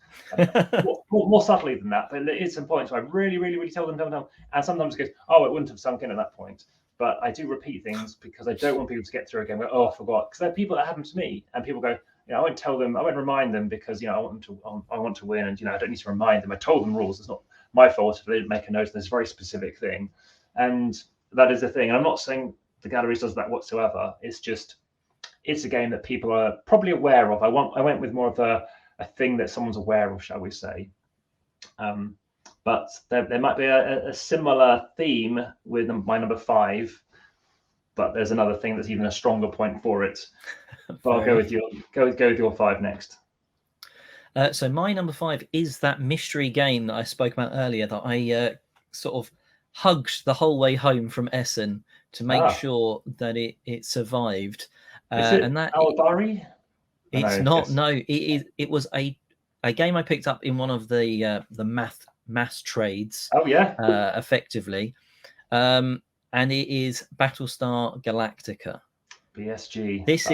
more subtly than that. But it's some points where I really, really, really tell them. And sometimes it goes, oh, it wouldn't have sunk in at that point. But I do repeat things because I don't want people to get through again. Go, oh, I forgot. Because there are people that happen to me, and people go, I won't tell them. I won't remind them because I want them to. I want to win, and I don't need to remind them. I told them rules. It's not my fault if they didn't make a note. There's a very specific thing, and that is the thing. And I'm not saying the Galleries does that whatsoever. It's just it's a game that people are probably aware of. I went with more of a thing that someone's aware of, shall we say. But there might be a similar theme with my number 5, but there's another thing that's even a stronger point for it. But I'll go with your 5 next. So my number 5 is that mystery game that I spoke about earlier that I sort of hugged the whole way home from Essen to make sure that it survived. Is it and that Albari? It's not. No, it is. It was a game I picked up in one of the mass trades. Oh yeah. Effectively, and it is Battlestar Galactica. BSG. This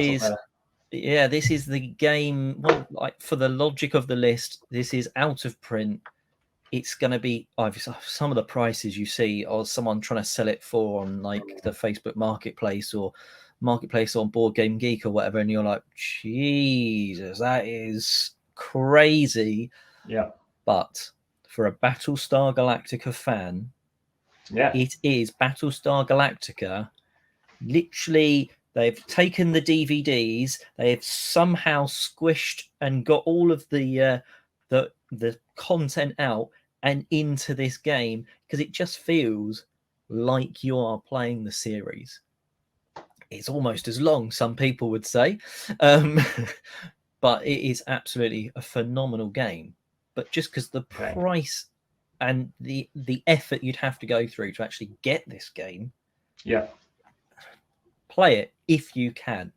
is the game. Well, like for the logic of the list, this is out of print. It's going to be some of the prices you see, or someone trying to sell it for on like the Facebook Marketplace or Marketplace on Board Game Geek or whatever, and you're like, Jesus, that is crazy. Yeah. But for a Battlestar Galactica fan, it is Battlestar Galactica. Literally, they've taken the DVDs, they've somehow squished and got all of the content out and into this game because it just feels like you are playing the series. It's almost as long, some people would say, but it is absolutely a phenomenal game. But just because the price and the effort you'd have to go through to actually get this game, play it if you can.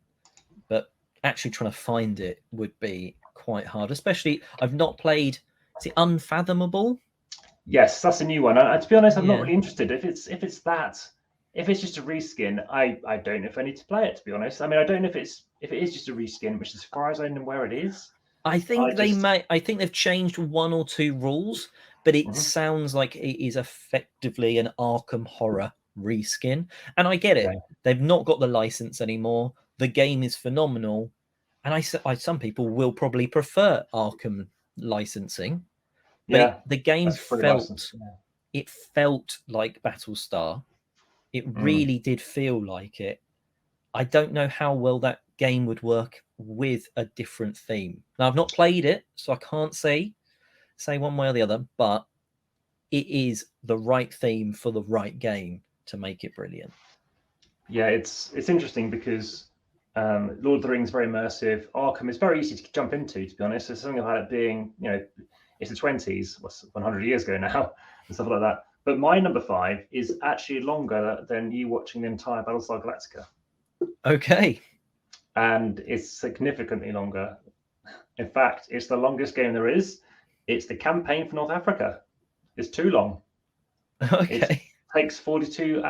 But actually trying to find it would be quite hard. Especially, I've not played. Is it Unfathomable? Yes, that's a new one. And to be honest, I'm not Yeah. really interested. If it's just a reskin, I don't know if I need to play it. To be honest, I mean, I don't know if it is just a reskin, which as far as I know where it is, I I think just I think they've changed one or two rules, but it Mhm. sounds like it is effectively an Arkham Horror reskin. And I get it. Okay. They've not got the license anymore. The game is phenomenal. And some people will probably prefer Arkham licensing, but Yeah, the game that's pretty licensed. Yeah. it felt like Battlestar. It Mm. really did feel like it. I don't know how well that game would work with a different theme. Now I've not played it, so I can't say one way or the other, but it is the right theme for the right game to make it brilliant. Yeah, it's interesting because Lord of the Rings is very immersive. Arkham is very easy to jump into. To be honest, there's something about it being, it's the 20s, what's 100 years ago now, and stuff like that. But my number 5 is actually longer than you watching the entire Battlestar Galactica, Okay. and it's significantly longer. In fact, it's the longest game there is. It's the campaign for North Africa. It's too long. It Okay. takes 42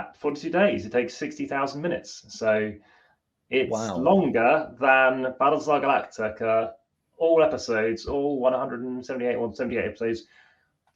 days. It takes 60,000 minutes. So it's Wow. longer than Battlestar Galactica, all episodes, all 178 or 78 episodes,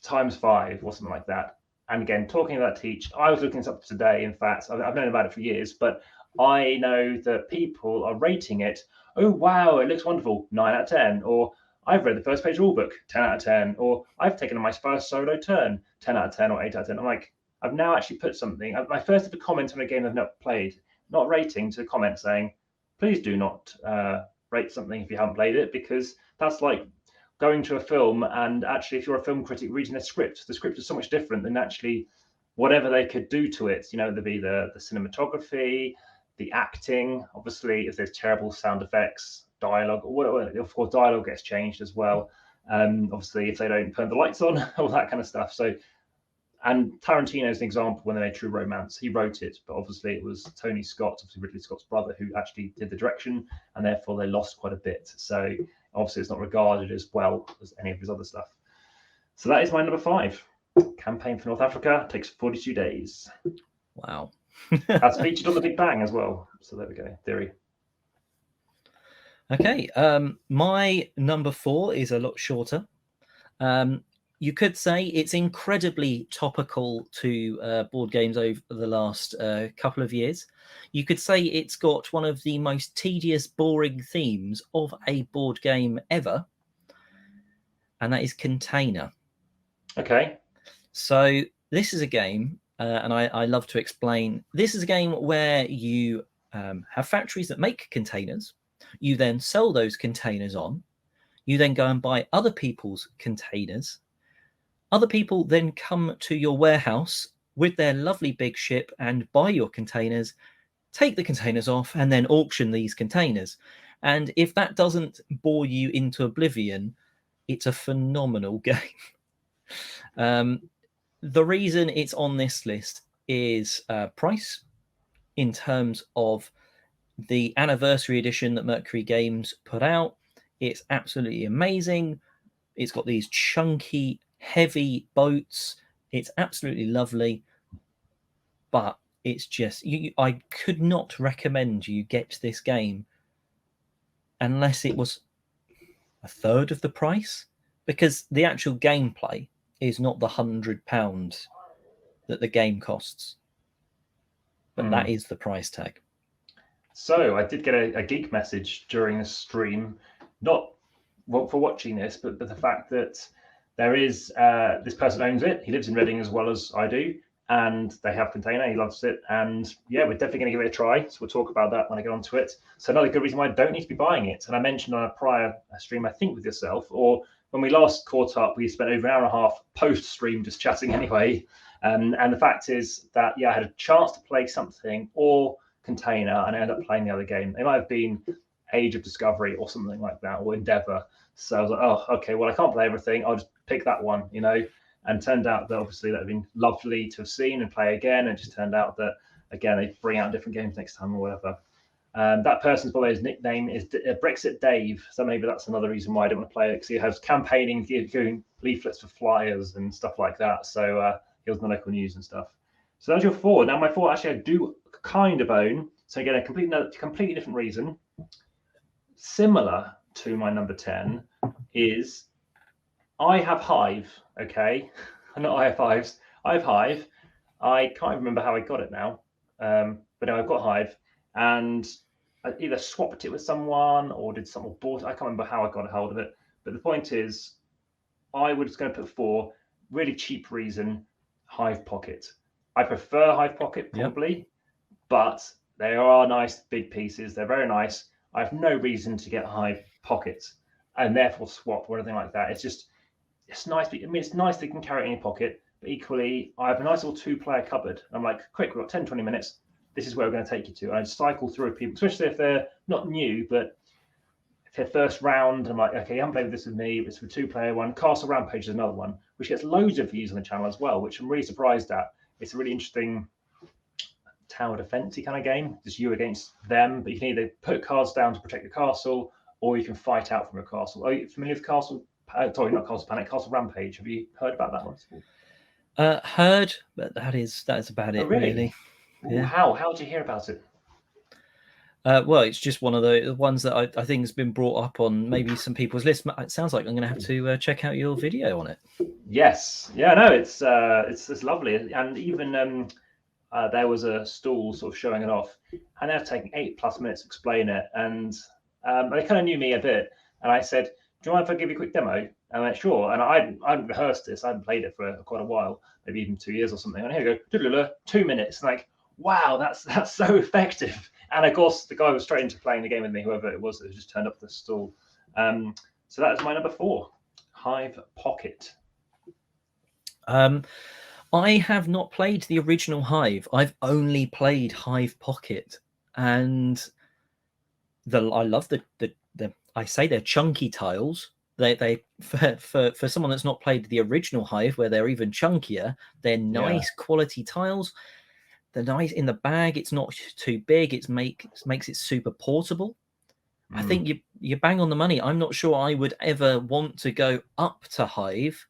times 5 or something like that. And again, talking about Teach, I was looking this up today. In fact, I've known about it for years, but I know that people are rating it. Oh wow, it looks wonderful, 9 out of 10. Or I've read the first page rule book, 10 out of 10. Or I've taken my first solo turn, 10 out of 10 or 8 out of 10. I'm like, I've now actually put something. My first ever comment on a game I've not played, not rating, to a comment saying, please do not rate something if you haven't played it, because that's like going to a film and actually, if you're a film critic, reading the script is so much different than actually whatever they could do to it. There'd be the cinematography, the acting. Obviously, if there's terrible sound effects, dialogue, of course, dialogue gets changed as well. Obviously, if they don't turn the lights on, all that kind of stuff. So, and Tarantino is an example when they made True Romance. He wrote it, but obviously it was Tony Scott, obviously Ridley Scott's brother, who actually did the direction, and therefore they lost quite a bit. So obviously it's not regarded as well as any of his other stuff. So that is my number 5. Campaign for North Africa takes 42 days. Wow. That's featured on the Big Bang as well. So there we go. Theory. Okay. My number 4 is a lot shorter. You could say it's incredibly topical to board games over the last couple of years. You could say it's got one of the most tedious, boring themes of a board game ever, and that is Container. Okay. So this is a game, and I love to explain. This is a game where you have factories that make containers. You then sell those containers on. You then go and buy other people's containers. Other people then come to your warehouse with their lovely big ship and buy your containers, take the containers off, and then auction these containers. And if that doesn't bore you into oblivion, it's a phenomenal game. The reason it's on this list is price, in terms of the anniversary edition that Mercury Games put out. It's absolutely amazing. It's got these chunky, heavy boats. It's absolutely lovely, but it's just I could not recommend you get this game unless it was a third of the price, because the actual gameplay is not the £100 that the game costs, but that is the price tag. So I did get a geek message during the stream, not for watching this, but the fact that there is this person owns it. He lives in Reading as well as I do, and they have Container. He loves it, and yeah, we're definitely going to give it a try. So we'll talk about that when I get onto it. So another good reason why I don't need to be buying it. And I mentioned on a prior stream, I think with yourself, or when we last caught up, we spent over an hour and a half post stream just chatting anyway. And the fact is that I had a chance to play something or Container, and I ended up playing the other game. It might have been Age of Discovery or something like that, or Endeavor. So I was like, oh, okay, well, I can't play everything. I'll just pick that one, And turned out that obviously that had been lovely to have seen and play again. And it just turned out that, again, they bring out different games next time or whatever. That person's, by the way, his nickname is Brexit Dave. So maybe that's another reason why I don't want to play it, because he has campaigning leaflets for flyers and stuff like that. So he was in the local news and stuff. So that's your 4. Now my 4 actually I do kind of own. So again, a completely different reason. Similar to my number 10 is I have Hive. Okay, not I have Hives. I have Hive. I can't remember how I got it now, but no, I've got Hive, and I either swapped it with someone or did someone bought it. I can't remember how I got a hold of it. But the point is, I was going to put 4, really cheap reason, Hive Pocket. I prefer Hive Pocket probably, but they are nice big pieces. They're very nice. I have no reason to get Hive Pocket and therefore swap or anything like that. It's nice. I mean, it's nice they can carry it in your pocket, but equally, I have a nice little 2-player cupboard. I'm like, quick, we've got 10, 20 minutes. This is where we're going to take you to. And I cycle through people, especially if they're not new, but if they're first round, I'm like, okay, you haven't played this with me. It's for 2-player one. Castle Rampage is another one, which gets loads of views on the channel as well, which I'm really surprised at. It's a really interesting tower defense-y kind of game. Just you against them, but you can either put cards down to protect your castle, or you can fight out from your castle. Are you familiar with Castle? Sorry, not Castle Panic, Castle Rampage. Have you heard about that one? Heard, but that's about it, really. Ooh, yeah. How did you hear about it? Well, it's just one of the ones that I think has been brought up on maybe some people's list. It sounds like I'm going to have to check out your video on it. Yes, yeah, no, it's lovely, and even there was a stall sort of showing it off, and they're taking 8+ minutes to explain it, and they kind of knew me a bit, and I said, do you mind if I give you a quick demo? And I went, sure. And I hadn't rehearsed this. I hadn't played it for quite a while, maybe even 2 years or something. And here we go, 2 minutes. And like, wow, that's so effective. And of course, the guy was straight into playing the game with me, whoever it was that just turned up the stall. So that was my number 4, Hive Pocket. I have not played the original Hive. I've only played Hive Pocket, and I love the I say they're chunky tiles. They for someone that's not played the original Hive, where they're even chunkier, they're nice quality tiles. They're nice in the bag. It's not too big. It makes it super portable. I think you bang on the money. I'm not sure I would ever want to go up to Hive,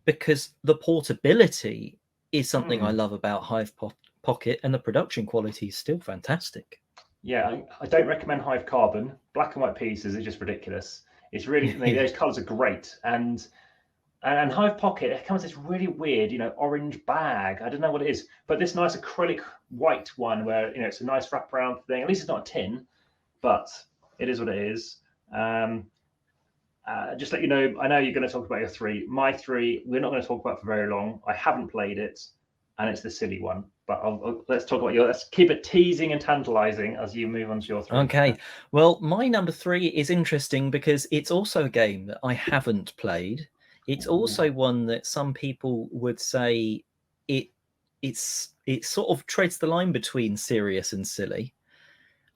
because the portability is something I love about Hive Pocket, and the production quality is still fantastic. Yeah, I don't recommend Hive Carbon. Black and white pieces is just ridiculous. It's really, those colours are great. And Hive Pocket, it comes this really weird, orange bag. I don't know what it is, but this nice acrylic white one where, it's a nice wraparound thing. At least it's not a tin, but it is what it is. Just let you know, I know you're going to talk about your 3. My 3, we're not going to talk about for very long. I haven't played it, and it's the silly one. But let's talk about let's keep it teasing and tantalizing as you move on to your 3. Okay. Well, my number 3 is interesting because it's also a game that I haven't played. It's also one that some people would say it sort of treads the line between serious and silly.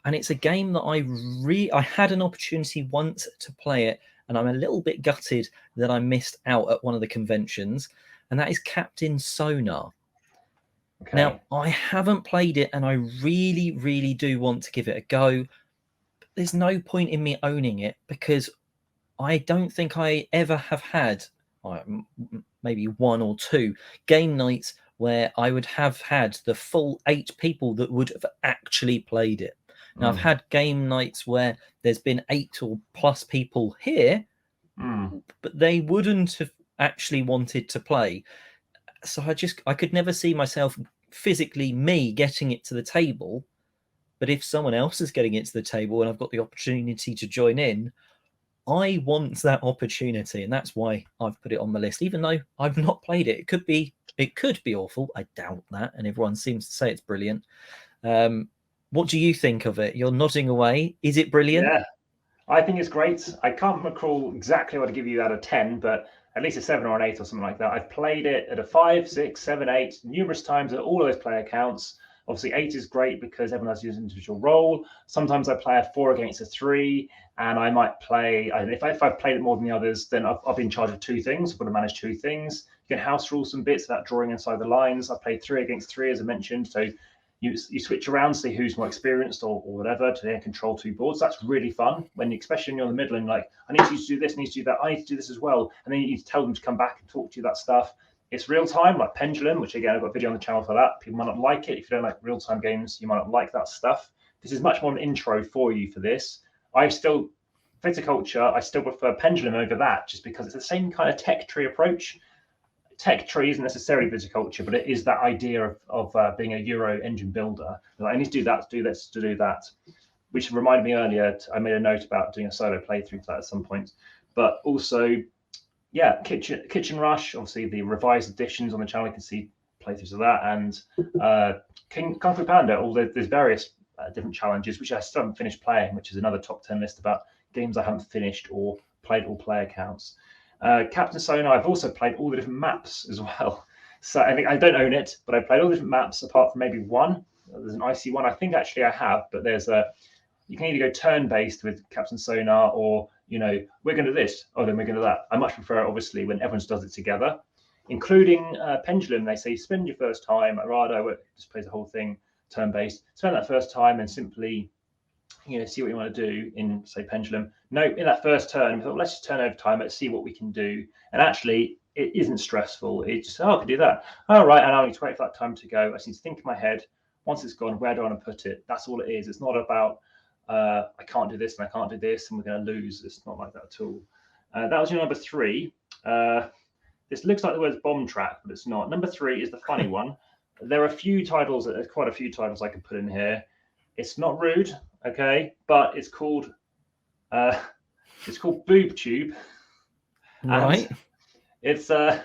And it's a game that I had an opportunity once to play it, and I'm a little bit gutted that I missed out at one of the conventions, and that is Captain Sonar. Okay. Now, I haven't played it, and I really, really do want to give it a go. But there's no point in me owning it, because I don't think I ever have had maybe 1 or 2 game nights where I would have had the full 8 people that would have actually played it. Now, I've had game nights where there's been 8 or plus people here, but they wouldn't have actually wanted to play. So I could never see myself physically getting it to the table. But if someone else is getting it to the table and I've got the opportunity to join in, I want that opportunity, and that's why I've put it on the list. Even though I've not played it, it could be awful. I doubt that, and everyone seems to say it's brilliant. What do you think of it? You're nodding away. Is it brilliant? Yeah, I think it's great. I can't recall exactly what to give you out of 10, but at least a 7 or an 8 or something like that. I've played it at a 5, 6, 7, 8 numerous times at all of those player counts. Obviously, 8 is great because everyone has to use an individual role. Sometimes I play a 4 against a 3, and I might play. If I've played it more than the others, then I've been in charge of 2 things. I've got to manage 2 things. You can house rule some bits about drawing inside the lines. I played 3 against 3, as I mentioned. So you switch around, see who's more experienced or whatever, to then control 2 boards. That's really fun, when especially when you're in the middle and like, I need you to do this, I need to do that, I need to do this as well. And then you need to tell them to come back and talk to you that stuff. It's real time, like Pendulum, which again, I've got a video on the channel for that. People might not like it. If you don't like real time games, you might not like that stuff. This is much more an intro for you for this. Viticulture, I still prefer Pendulum over that, just because it's the same kind of tech tree approach. Tech tree isn't necessarily viticulture, but it is that idea of being a Euro engine builder. Like, I need to do that, to do this, to do that. Which reminded me earlier, I made a note about doing a solo playthrough to that at some point. But also, yeah, Kitchen Rush, obviously the revised editions on the channel, you can see playthroughs of that, and Kung Fu Panda. There's various different challenges which I still haven't finished playing, which is another top 10 list about games I haven't finished or played all player counts. Captain Sonar, I've also played all the different maps as well. So I think I don't own it, but I played all the different maps apart from maybe one. There's an icy one. I think actually I have, but you can either go turn-based with Captain Sonar, or, we're going to do this, or then we're going to do that. I much prefer, obviously, when everyone does it together, including Pendulum. They say spend your first time. Arado just plays the whole thing turn-based. Spend that first time and simply, see what you want to do in, say, Pendulum. No, in that first turn, we thought, let's just turn over time. Let's see what we can do. And actually, it isn't stressful. It's just, I can do that. All right, and I need to wait for that time to go. I just need to think in my head, once it's gone, where do I want to put it? That's all it is. It's not about, I can't do this and I can't do this and we're going to lose. It's not like that at all. That was your number 3. This looks like the word bomb track, but it's not. Number 3 is the funny one. There are a few titles, there's quite a few titles I could put in here. It's not rude, okay, but it's called Boob Tube. Right. And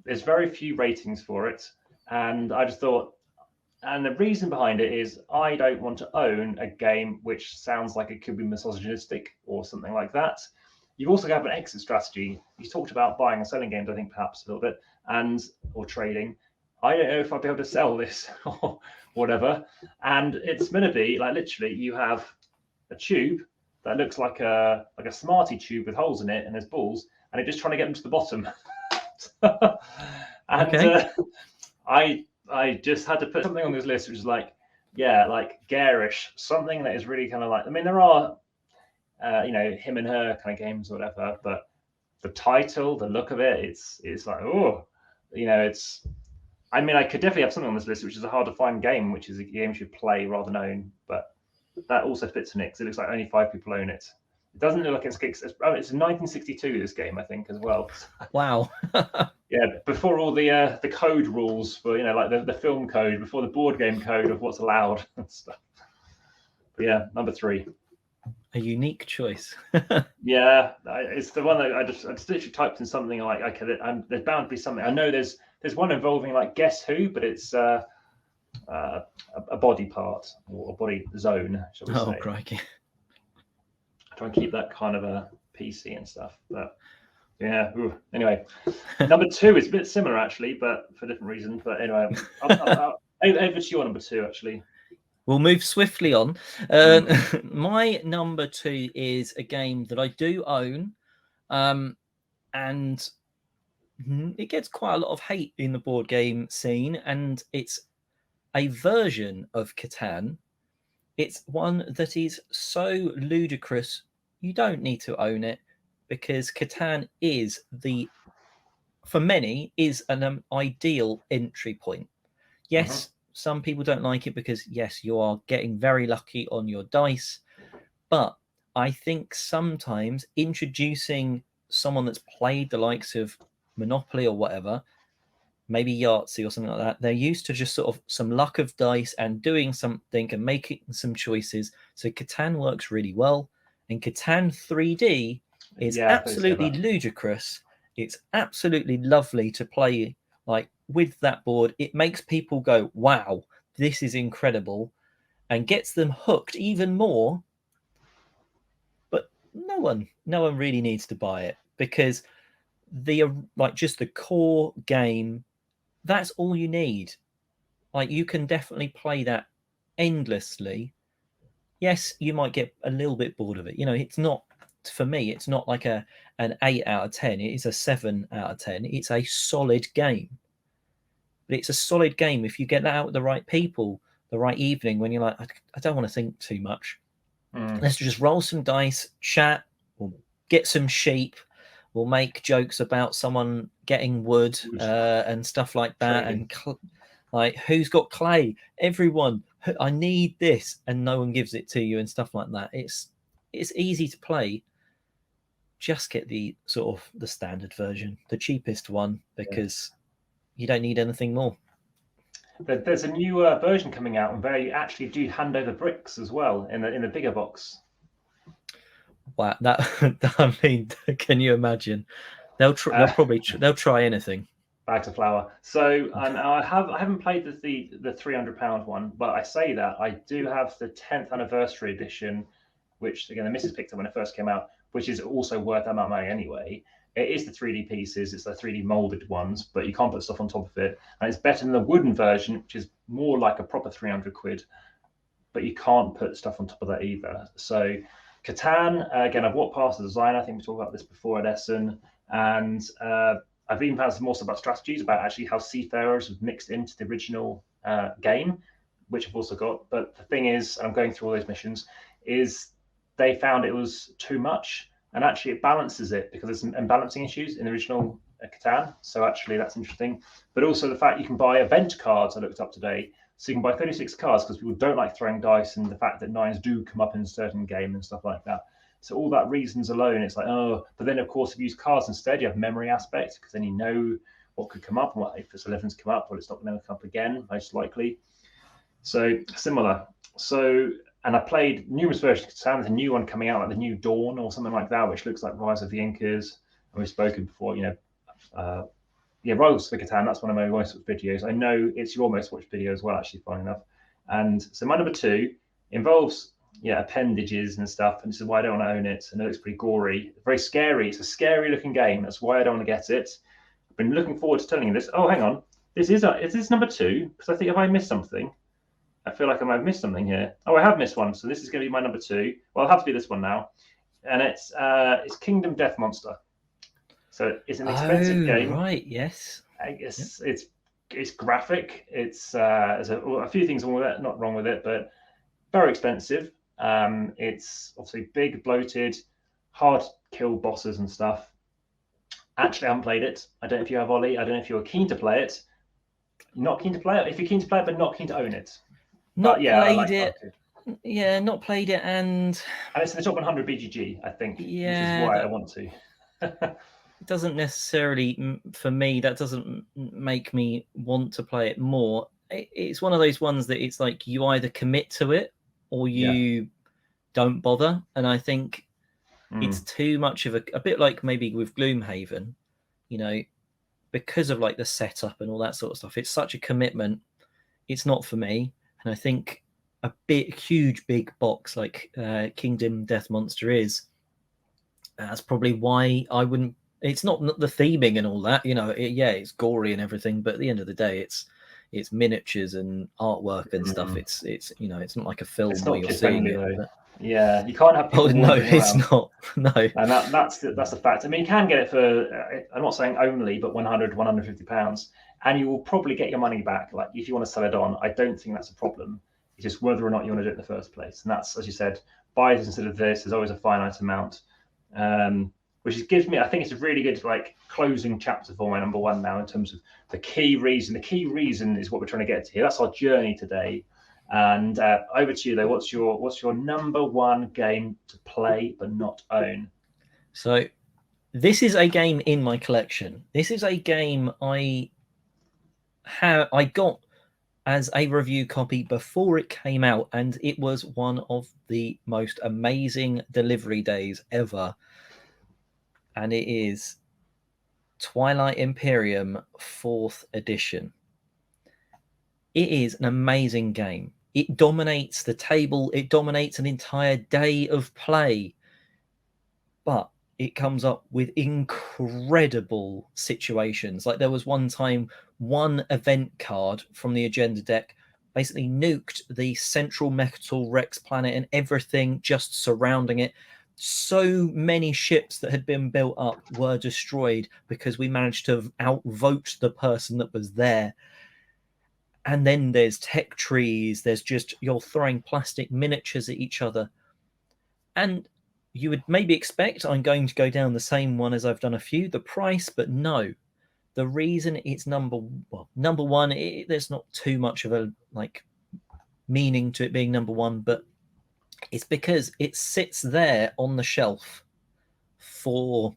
there's very few ratings for it, and I just thought, and the reason behind it is I don't want to own a game which sounds like it could be misogynistic or something like that. You also have an exit strategy. You talked about buying and selling games, I think perhaps a little bit, or trading. I don't know if I'll be able to sell this or whatever. And it's going to be like, literally, you have a tube that looks like a Smartie tube with holes in it, and there's balls, and you're just trying to get them to the bottom. And okay. I just had to put something on this list which is like garish, something that is really kind of like, I mean, there are him and her kind of games or whatever, but the title, the look of it, it's like, I mean, I could definitely have something on this list which is a hard to find game, which is a game you should play rather than own, but that also fits in it because it looks like only 5 people own it. It doesn't look like it's 1962, this game, I think, as well. Wow. Yeah, before all the code rules for, like the film code, before the board game code of what's allowed and stuff. But yeah, number 3. A unique choice. Yeah, it's the one that I just literally typed in something like, okay, there's bound to be something. I know there's one involving like Guess Who, but it's a body part or a body zone, shall we say. Oh, crikey. Try and keep that kind of a PC and stuff, but yeah. Anyway, number 2 is a bit similar actually, but for different reasons. But anyway, over to your number 2 actually. We'll move swiftly on. My number 2 is a game that I do own, and it gets quite a lot of hate in the board game scene, and it's a version of Catan. It's one that is so ludicrous, you don't need to own it, because Catan is for many, is an ideal entry point. Yes, some people don't like it because, yes, you are getting very lucky on your dice. But I think sometimes introducing someone that's played the likes of Monopoly or whatever, maybe Yahtzee or something like that, they're used to just sort of some luck of dice and doing something and making some choices. So Catan works really well. And Catan 3D is absolutely ludicrous. It's absolutely lovely to play like with that board. It makes people go, wow, this is incredible, and gets them hooked even more. But no one really needs to buy it, because just the core game, that's all you need. Like, you can definitely play that endlessly. Yes, you might get a little bit bored of it. It's not, for me, it's not like an 8 out of 10. It is a 7 out of 10. It's a solid game. But it's a solid game if you get that out with the right people. the right evening when you're like, I don't want to think too much. Mm. Let's just roll some dice, chat, we'll get some sheep, we'll make jokes about someone getting wood and stuff like that. Trading. And like, who's got clay? Everyone, I need this, and no one gives it to you and stuff like that. It's easy to play. Just get the sort of the standard version, the cheapest one, because you don't need anything more. There's a new version coming out, and they actually do hand over bricks as well in the bigger box. Wow, that I mean, can you imagine? They'll try anything. Bags of flour. So I haven't played the £300 one, but I say that I do have the 10th anniversary edition, which again the missus picked up when it first came out, which is also worth that amount of money anyway. It is the 3D pieces, it's the 3D molded ones, but you can't put stuff on top of it, and it's better than the wooden version, which is more like a proper 300 quid, but you can't put stuff on top of that either. So Catan, again, I've walked past the design. I think we talked about this before at Essen, and I've even found some more stuff about strategies, about actually how seafarers was mixed into the original game, which I've also got. But the thing is, I'm going through all those missions, is they found it was too much, and actually it balances it because there's some imbalancing issues in the original Catan. So actually that's interesting. But also the fact you can buy event cards, I looked up today. So you can buy 36 cards because people don't like throwing dice, and the fact that nines do come up in a certain game and stuff like that. So all that reasons alone, it's like, oh, but then of course, if you use cards instead, you have memory aspect, because then you know what could come up, and what if it's 11's come up, well, it's not going to come up again, most likely. So similar. So, and I played numerous versions of Catan. There's a new one coming out, like the New Dawn or something like that, which looks like Rise of the Incas. And we've spoken before, you know, Rise of the Catan, that's one of my most watched videos. I know it's your most watched video as well, actually, funny enough. And so my number 2 involves appendages and stuff, and this is why I don't want to own it. I know it's pretty gory, very scary. It's a scary looking game. That's why I don't want to get it. I've been looking forward to telling you this. Oh, hang on, is this number 2? Because I think if I missed something, I feel like I might have missed something here. Oh, I have missed one, so this is going to be my number 2. Well, it'll have to be this one now, and it's Kingdom Death Monster. So it's an expensive game. Right? Yes. It's graphic. It's there's a few things wrong with it, not wrong with it, but very expensive. It's obviously big, bloated, hard to kill bosses and stuff. Actually, I haven't played it. I don't know if you have, Ollie. I don't know if you're keen to play it. Not keen to play it. If you're keen to play it, but not keen to own it. Not played it. Yeah, not played it, and it's in the top 100 BGG, I think. Yeah, which is why I want to. It doesn't necessarily, for me, that doesn't make me want to play it more. It's one of those ones that it's like you either commit to it or you don't bother. And I think it's too much of a bit like maybe with Gloomhaven, you know, because of like the setup and all that sort of stuff. It's such a commitment. It's not for me. And I think a huge big box like Kingdom Death Monster is, that's probably why I wouldn't. It's not the theming and all that, you know. It's gory and everything, but at the end of the day, it's miniatures and artwork and stuff. It's you know, it's not like a film where you're seeing it. But... Yeah, you can't have people. Oh no, it's not. No, and that's the fact. I mean, you can get it for. I'm not saying only, but 100, 150 pounds, and you will probably get your money back. Like if you want to sell it on, I don't think that's a problem. It's just whether or not you want to do it in the first place, and that's, as you said, buys instead of this. There's always a finite amount. Which gives me, I think it's a really good like closing chapter for my number 1 now in terms of the key reason. The key reason is what we're trying to get to here. That's our journey today. And over to you though. What's your number 1 game to play but not own? So this is a game in my collection. This is a game I got as a review copy before it came out, and it was one of the most amazing delivery days ever. And it is Twilight Imperium 4th edition. It is an amazing game. It dominates the table. It dominates an entire day of play. But it comes up with incredible situations. Like there was one time, one event card from the agenda deck basically nuked the central Metal Rex planet and everything just surrounding it. So many ships that had been built up were destroyed because we managed to outvote the person that was there. And then there's tech trees. There's just, you're throwing plastic miniatures at each other. And you would maybe expect I'm going to go down the same one as I've done a few, the price, but no. The reason it's number one, there's not too much of a meaning to it being number one, but it's because it sits there on the shelf for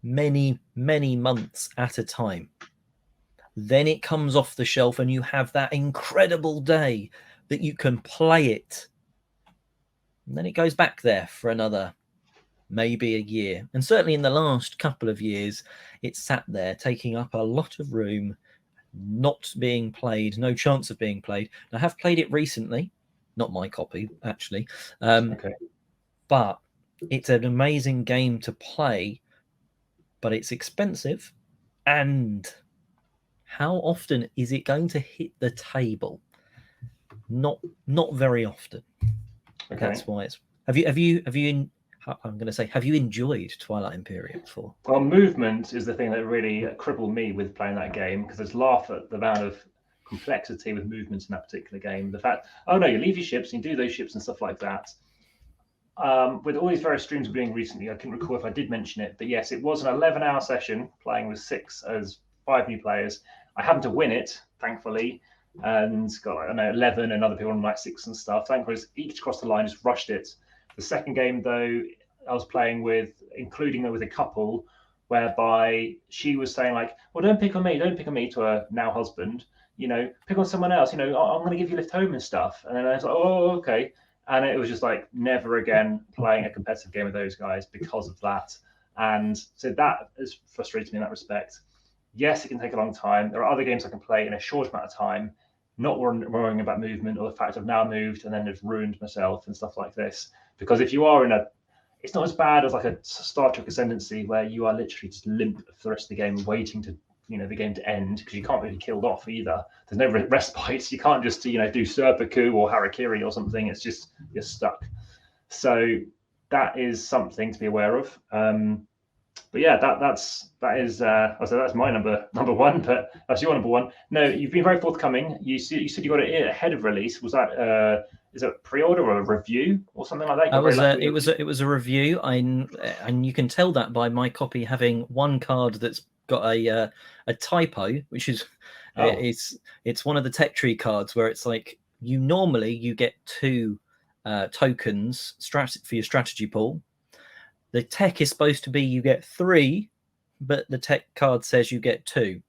many, many months at a time. Then it comes off the shelf and you have that incredible day that you can play it. And then it goes back there for another maybe a year. And certainly in the last couple of years, it's sat there taking up a lot of room, not being played, no chance of being played. I have played it recently, not my copy, actually. Okay. But it's an amazing game to play, but it's expensive. And how often is it going to hit the table? Not very often. Okay. That's why it's. Have you? I'm going to say, have you enjoyed Twilight Imperium before? Well, movement is the thing that really crippled me with playing that game, because I just laugh at the amount of complexity with movements in that particular game. The fact, oh no, you leave your ships and you do those ships and stuff like that. With all these various streams we're doing recently, I couldn't recall if I did mention it, but yes, it was an 11-hour session playing with 5 new players. I happened to win it, thankfully, and got, I don't know, 11, and other people on like 6 and stuff. Thankfully, each across the line just rushed it. The second game, though, I was playing with, including her with a couple, whereby she was saying like, well, don't pick on me to her now husband, pick on someone else, I'm going to give you a lift home and stuff. And then I was like, oh, okay. And it was just like, never again playing a competitive game with those guys because of that. And so that has frustrated me in that respect. Yes, it can take a long time. There are other games I can play in a short amount of time, not worrying about movement or the fact I've now moved and then have ruined myself and stuff like this. Because if you are it's not as bad as like a Star Trek Ascendancy where you are literally just limp for the rest of the game, waiting to, the game to end, because you can't really be killed off either. There's no respite. You can't just, do seppuku or harakiri or something. It's just, you're stuck. So that is something to be aware of. But yeah, that's my number one, but that's your number one. No, you've been very forthcoming. You said you got it ahead of release. Was that is it pre-order or a review or something like that? It was a review. And you can tell that by my copy having one card that's got a typo, which is it's one of the tech tree cards where it's like you get 2 tokens for your strategy pool. The tech is supposed to be you get 3, but the tech card says you get 2.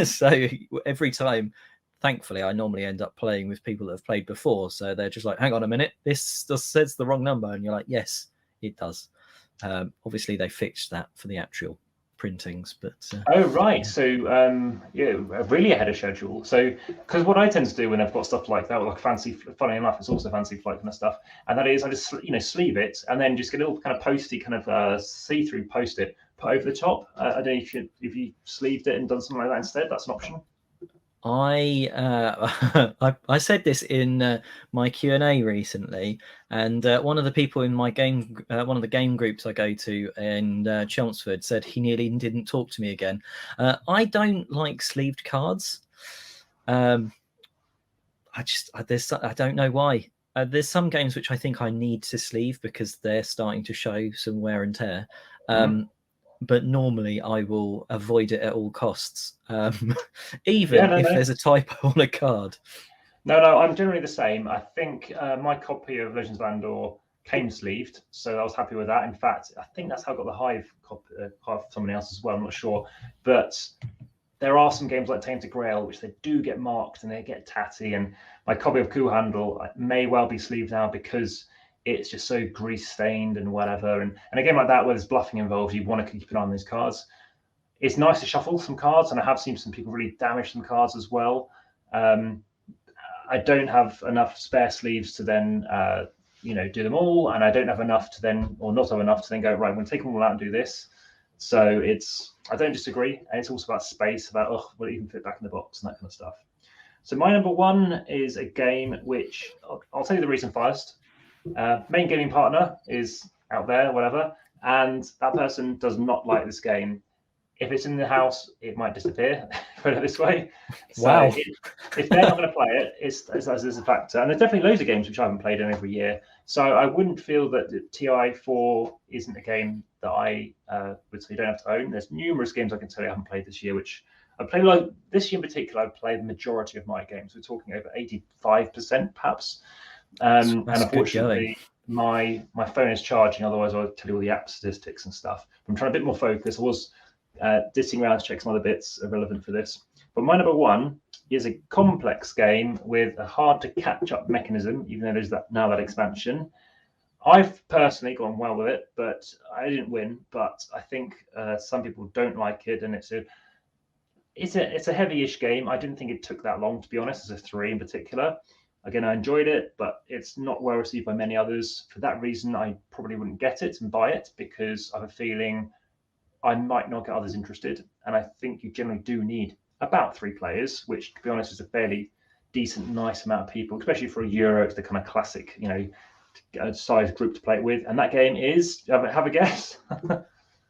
So every time, thankfully, I normally end up playing with people that have played before. So they're just like, hang on a minute, this just says the wrong number. And you're like, yes, it does. Obviously, they fixed that for the actual printings, but oh right, so really ahead of schedule. So because what I tend to do when I've got stuff like that, like funny enough, it's also fancy flight kind of stuff, and that is I just sleeve it and then just get a little kind of posty kind of see-through post-it put over the top. I don't know if you sleeved it and done something like that instead. That's an option. I said this in my Q&A recently, and one of the people in my game, one of the game groups I go to in Chelmsford, said he nearly didn't talk to me again. I don't like sleeved cards. I don't know why. There's some games which I think I need to sleeve because they're starting to show some wear and tear. But normally I will avoid it at all costs, even if there's a typo on a card. No, I'm generally the same. I think my copy of Legends of Andor came sleeved, so I was happy with that. In fact, I think that's how I got the Hive copy of someone else as well. I'm not sure. But there are some games like Tainted Grail, which they do get marked and they get tatty. And my copy of Coup Handle may well be sleeved now because it's just so grease stained and whatever. And a game like that where there's bluffing involved, you want to keep an eye on those cards. It's nice to shuffle some cards, and I have seen some people really damage some cards as well. I don't have enough spare sleeves to then do them all, and I don't have enough to then, or not have enough to then go, right, I'm going to take them all out and do this. So I don't disagree, and it's also about space, about will it even fit back in the box and that kind of stuff. So my number one is a game which I'll tell you the reason first. Main gaming partner is out there, whatever, and that person does not like this game. If it's in the house, it might disappear. Put it this way. Wow. So if they're not going to play it, it's a factor. And there's definitely loads of games which I haven't played in every year. So I wouldn't feel that TI4 isn't a game that I would say you don't have to own. There's numerous games I can tell you I haven't played this year, which I played like this year in particular. I've played the majority of my games. We're talking over 85% perhaps. And unfortunately, my phone is charging. Otherwise, I'll tell you all the app statistics and stuff. I'm trying a bit more focus. I was dissing around to check some other bits relevant for this. But my number one is a complex game with a hard to catch up mechanism, even though there's that expansion. I've personally gone well with it, but I didn't win. But I think some people don't like it, and it's a heavy-ish game. I didn't think it took that long, to be honest, as a 3 in particular. Again, I enjoyed it, but it's not well received by many others. For that reason, I probably wouldn't get it and buy it, because I have a feeling I might not get others interested. And I think you generally do need about 3 players, which, to be honest, is a fairly decent, nice amount of people, especially for a Euro. It's the kind of classic, size group to play it with. And that game is, have a guess.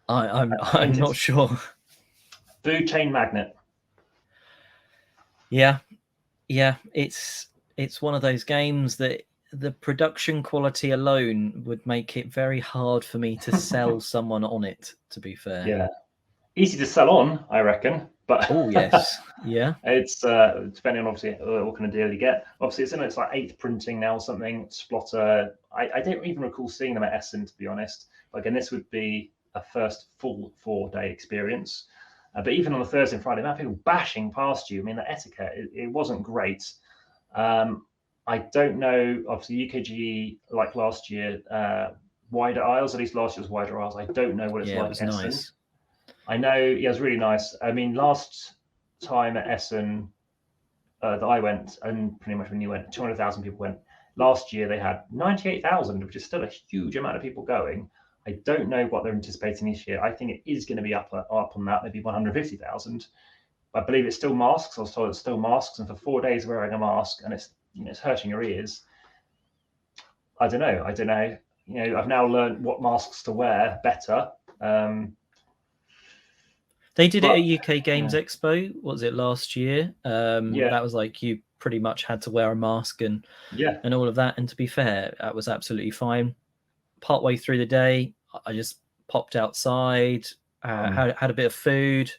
I'm not sure. Food Chain Magnet. Yeah, it's one of those games that the production quality alone would make it very hard for me to sell someone on it, to be fair. Yeah. Easy to sell on, I reckon. But oh, yes. Yeah. It's depending on obviously what kind of deal you get. Obviously, it's in its like 8th printing now, something. Splotter. I don't even recall seeing them at Essen, to be honest. But again, this would be a first full 4-day experience. But even on the Thursday and Friday, man, people bashing past you. I mean, the etiquette, it wasn't great. I don't know, obviously, UKGE, like last year, wider aisles, at least last year was wider aisles. I don't know what it's like at Essen. Nice. I know, yeah, it was really nice. I mean, last time at Essen that I went, and pretty much when you went, 200,000 people went. Last year, they had 98,000, which is still a huge amount of people going. I don't know what they're anticipating this year. I think it is going to be up on that, maybe 150,000. I believe it's still masks. I was told it's still masks, and for 4 days wearing a mask, and it's hurting your ears. I don't know. I've now learned what masks to wear better. They did it at UK Games Expo. What was it, last year? That was like you pretty much had to wear a mask and all of that. And to be fair, that was absolutely fine. Partway through the day, I just popped outside, had a bit of food,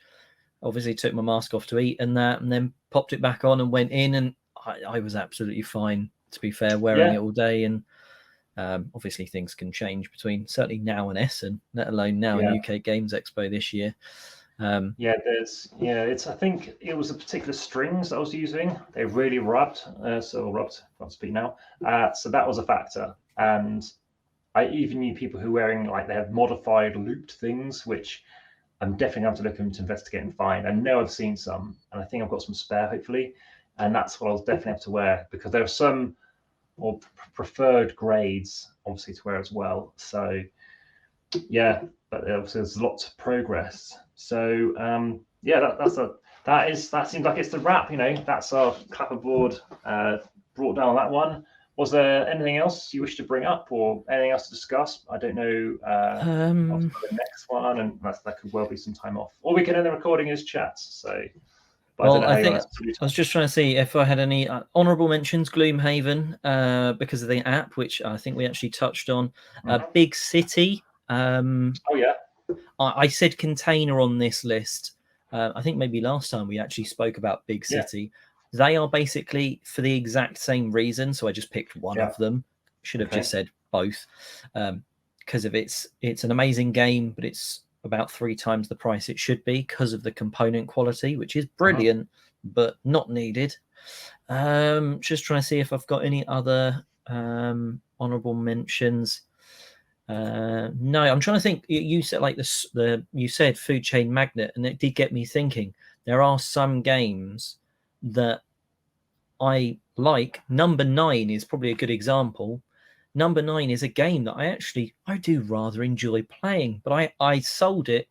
obviously took my mask off to eat and then popped it back on and went in, and I was absolutely fine, to be fair, wearing it all day. And obviously things can change between certainly now and Essen, let alone now in UK Games Expo this year. It's, I think it was the particular strings that I was using. They really rubbed, can't speak now. So that was a factor. And I even knew people who were wearing, like, they had modified looped things, which I'm definitely going to look into investigate and find. I know I've seen some, and I think I've got some spare, hopefully. And that's what I'll definitely have to wear, because there are some or preferred grades, obviously, to wear as well. So, yeah, but obviously there's lots of progress. So, that seems like it's the wrap. That's our clapperboard brought down on that one. Was there anything else you wish to bring up, or anything else to discuss? I don't know. The next one, and that could well be some time off, or we can end the recording as chats. So, I was just trying to see if I had any honourable mentions. Gloomhaven, because of the app, which I think we actually touched on. Big City. I said Container on this list. I think maybe last time we actually spoke about Big City. They are basically for the exact same reason. So I just picked one of them. Should have just said both, because of it's an amazing game, but it's about 3 times the price it should be because of the component quality, which is brilliant, but not needed. Just trying to see if I've got any other honourable mentions. No, I'm trying to think. You said like you said Food Chain Magnet, and it did get me thinking. There are some games that I like. Number 9 is probably a good example. Number 9 is a game that I do rather enjoy playing, but I sold it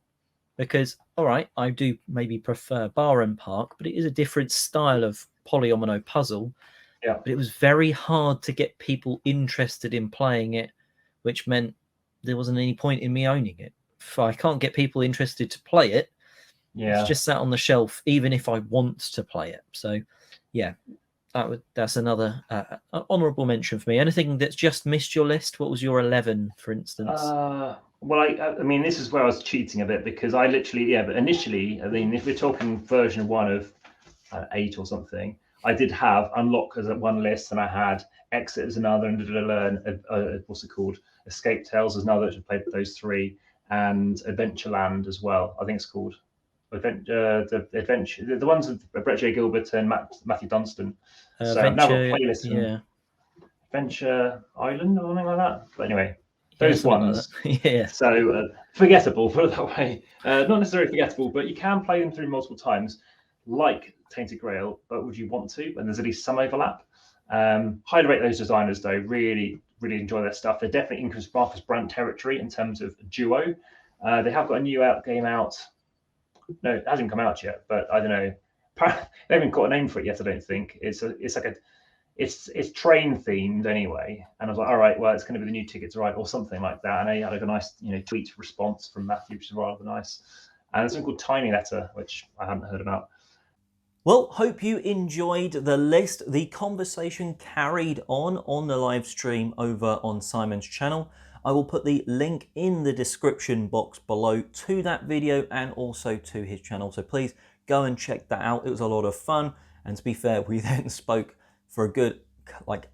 because, all right, I do maybe prefer Bar and Park, but it is a different style of polyomino puzzle. Yeah. But it was very hard to get people interested in playing it, which meant there wasn't any point in me owning it. If I can't get people interested to play it, Yeah. just sat on the shelf, even if I want to play it. So, yeah, that's another honourable mention for me. Anything that's just missed your list? What was your 11, for instance? Well, I mean, this is where I was cheating a bit because I literally, yeah, but initially, I mean, if we're talking version 1 of 8 or something, I did have Unlock as one list, and I had Exit as another, and what's it called? Escape Tales as another, which I played those 3, and Adventureland as well. I think it's called the Adventure, the ones with Brett J. Gilbert and Matthew Dunstan. So I've now got playlists yeah. Adventure Island or something like that. But anyway, Yeah, those ones. like yeah. So forgettable, put it that way. Not necessarily forgettable, but you can play them through multiple times, like Tainted Grail. But would you want to? And there's at least some overlap. Highly rate those designers, though. Really, really enjoy their stuff. They're definitely in Marcus Brandt territory in terms of duo. They have got a new game out. No, it hasn't come out yet, but I don't know. They haven't got a name for it yet. I don't think it's train themed anyway. And I was like, all right, well, it's going to be the new Ticket to Ride or something like that. And I had a nice, tweet response from Matthew, which is rather nice. And there's something called Tiny Letter, which I hadn't heard about. Well, hope you enjoyed the list. The conversation carried on the live stream over on Simon's channel. I will put the link in the description box below to that video and also to his channel. So please go and check that out. It was a lot of fun. And to be fair, we then spoke for a good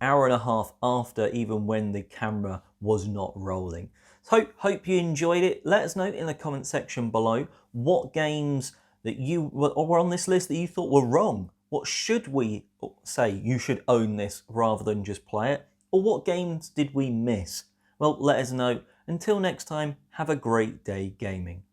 hour and a half after, even when the camera was not rolling. So hope you enjoyed it. Let us know in the comment section below what games that you were on this list that you thought were wrong. What should we say? You should own this rather than just play it. Or what games did we miss? Well, let us know. Until next time, have a great day gaming.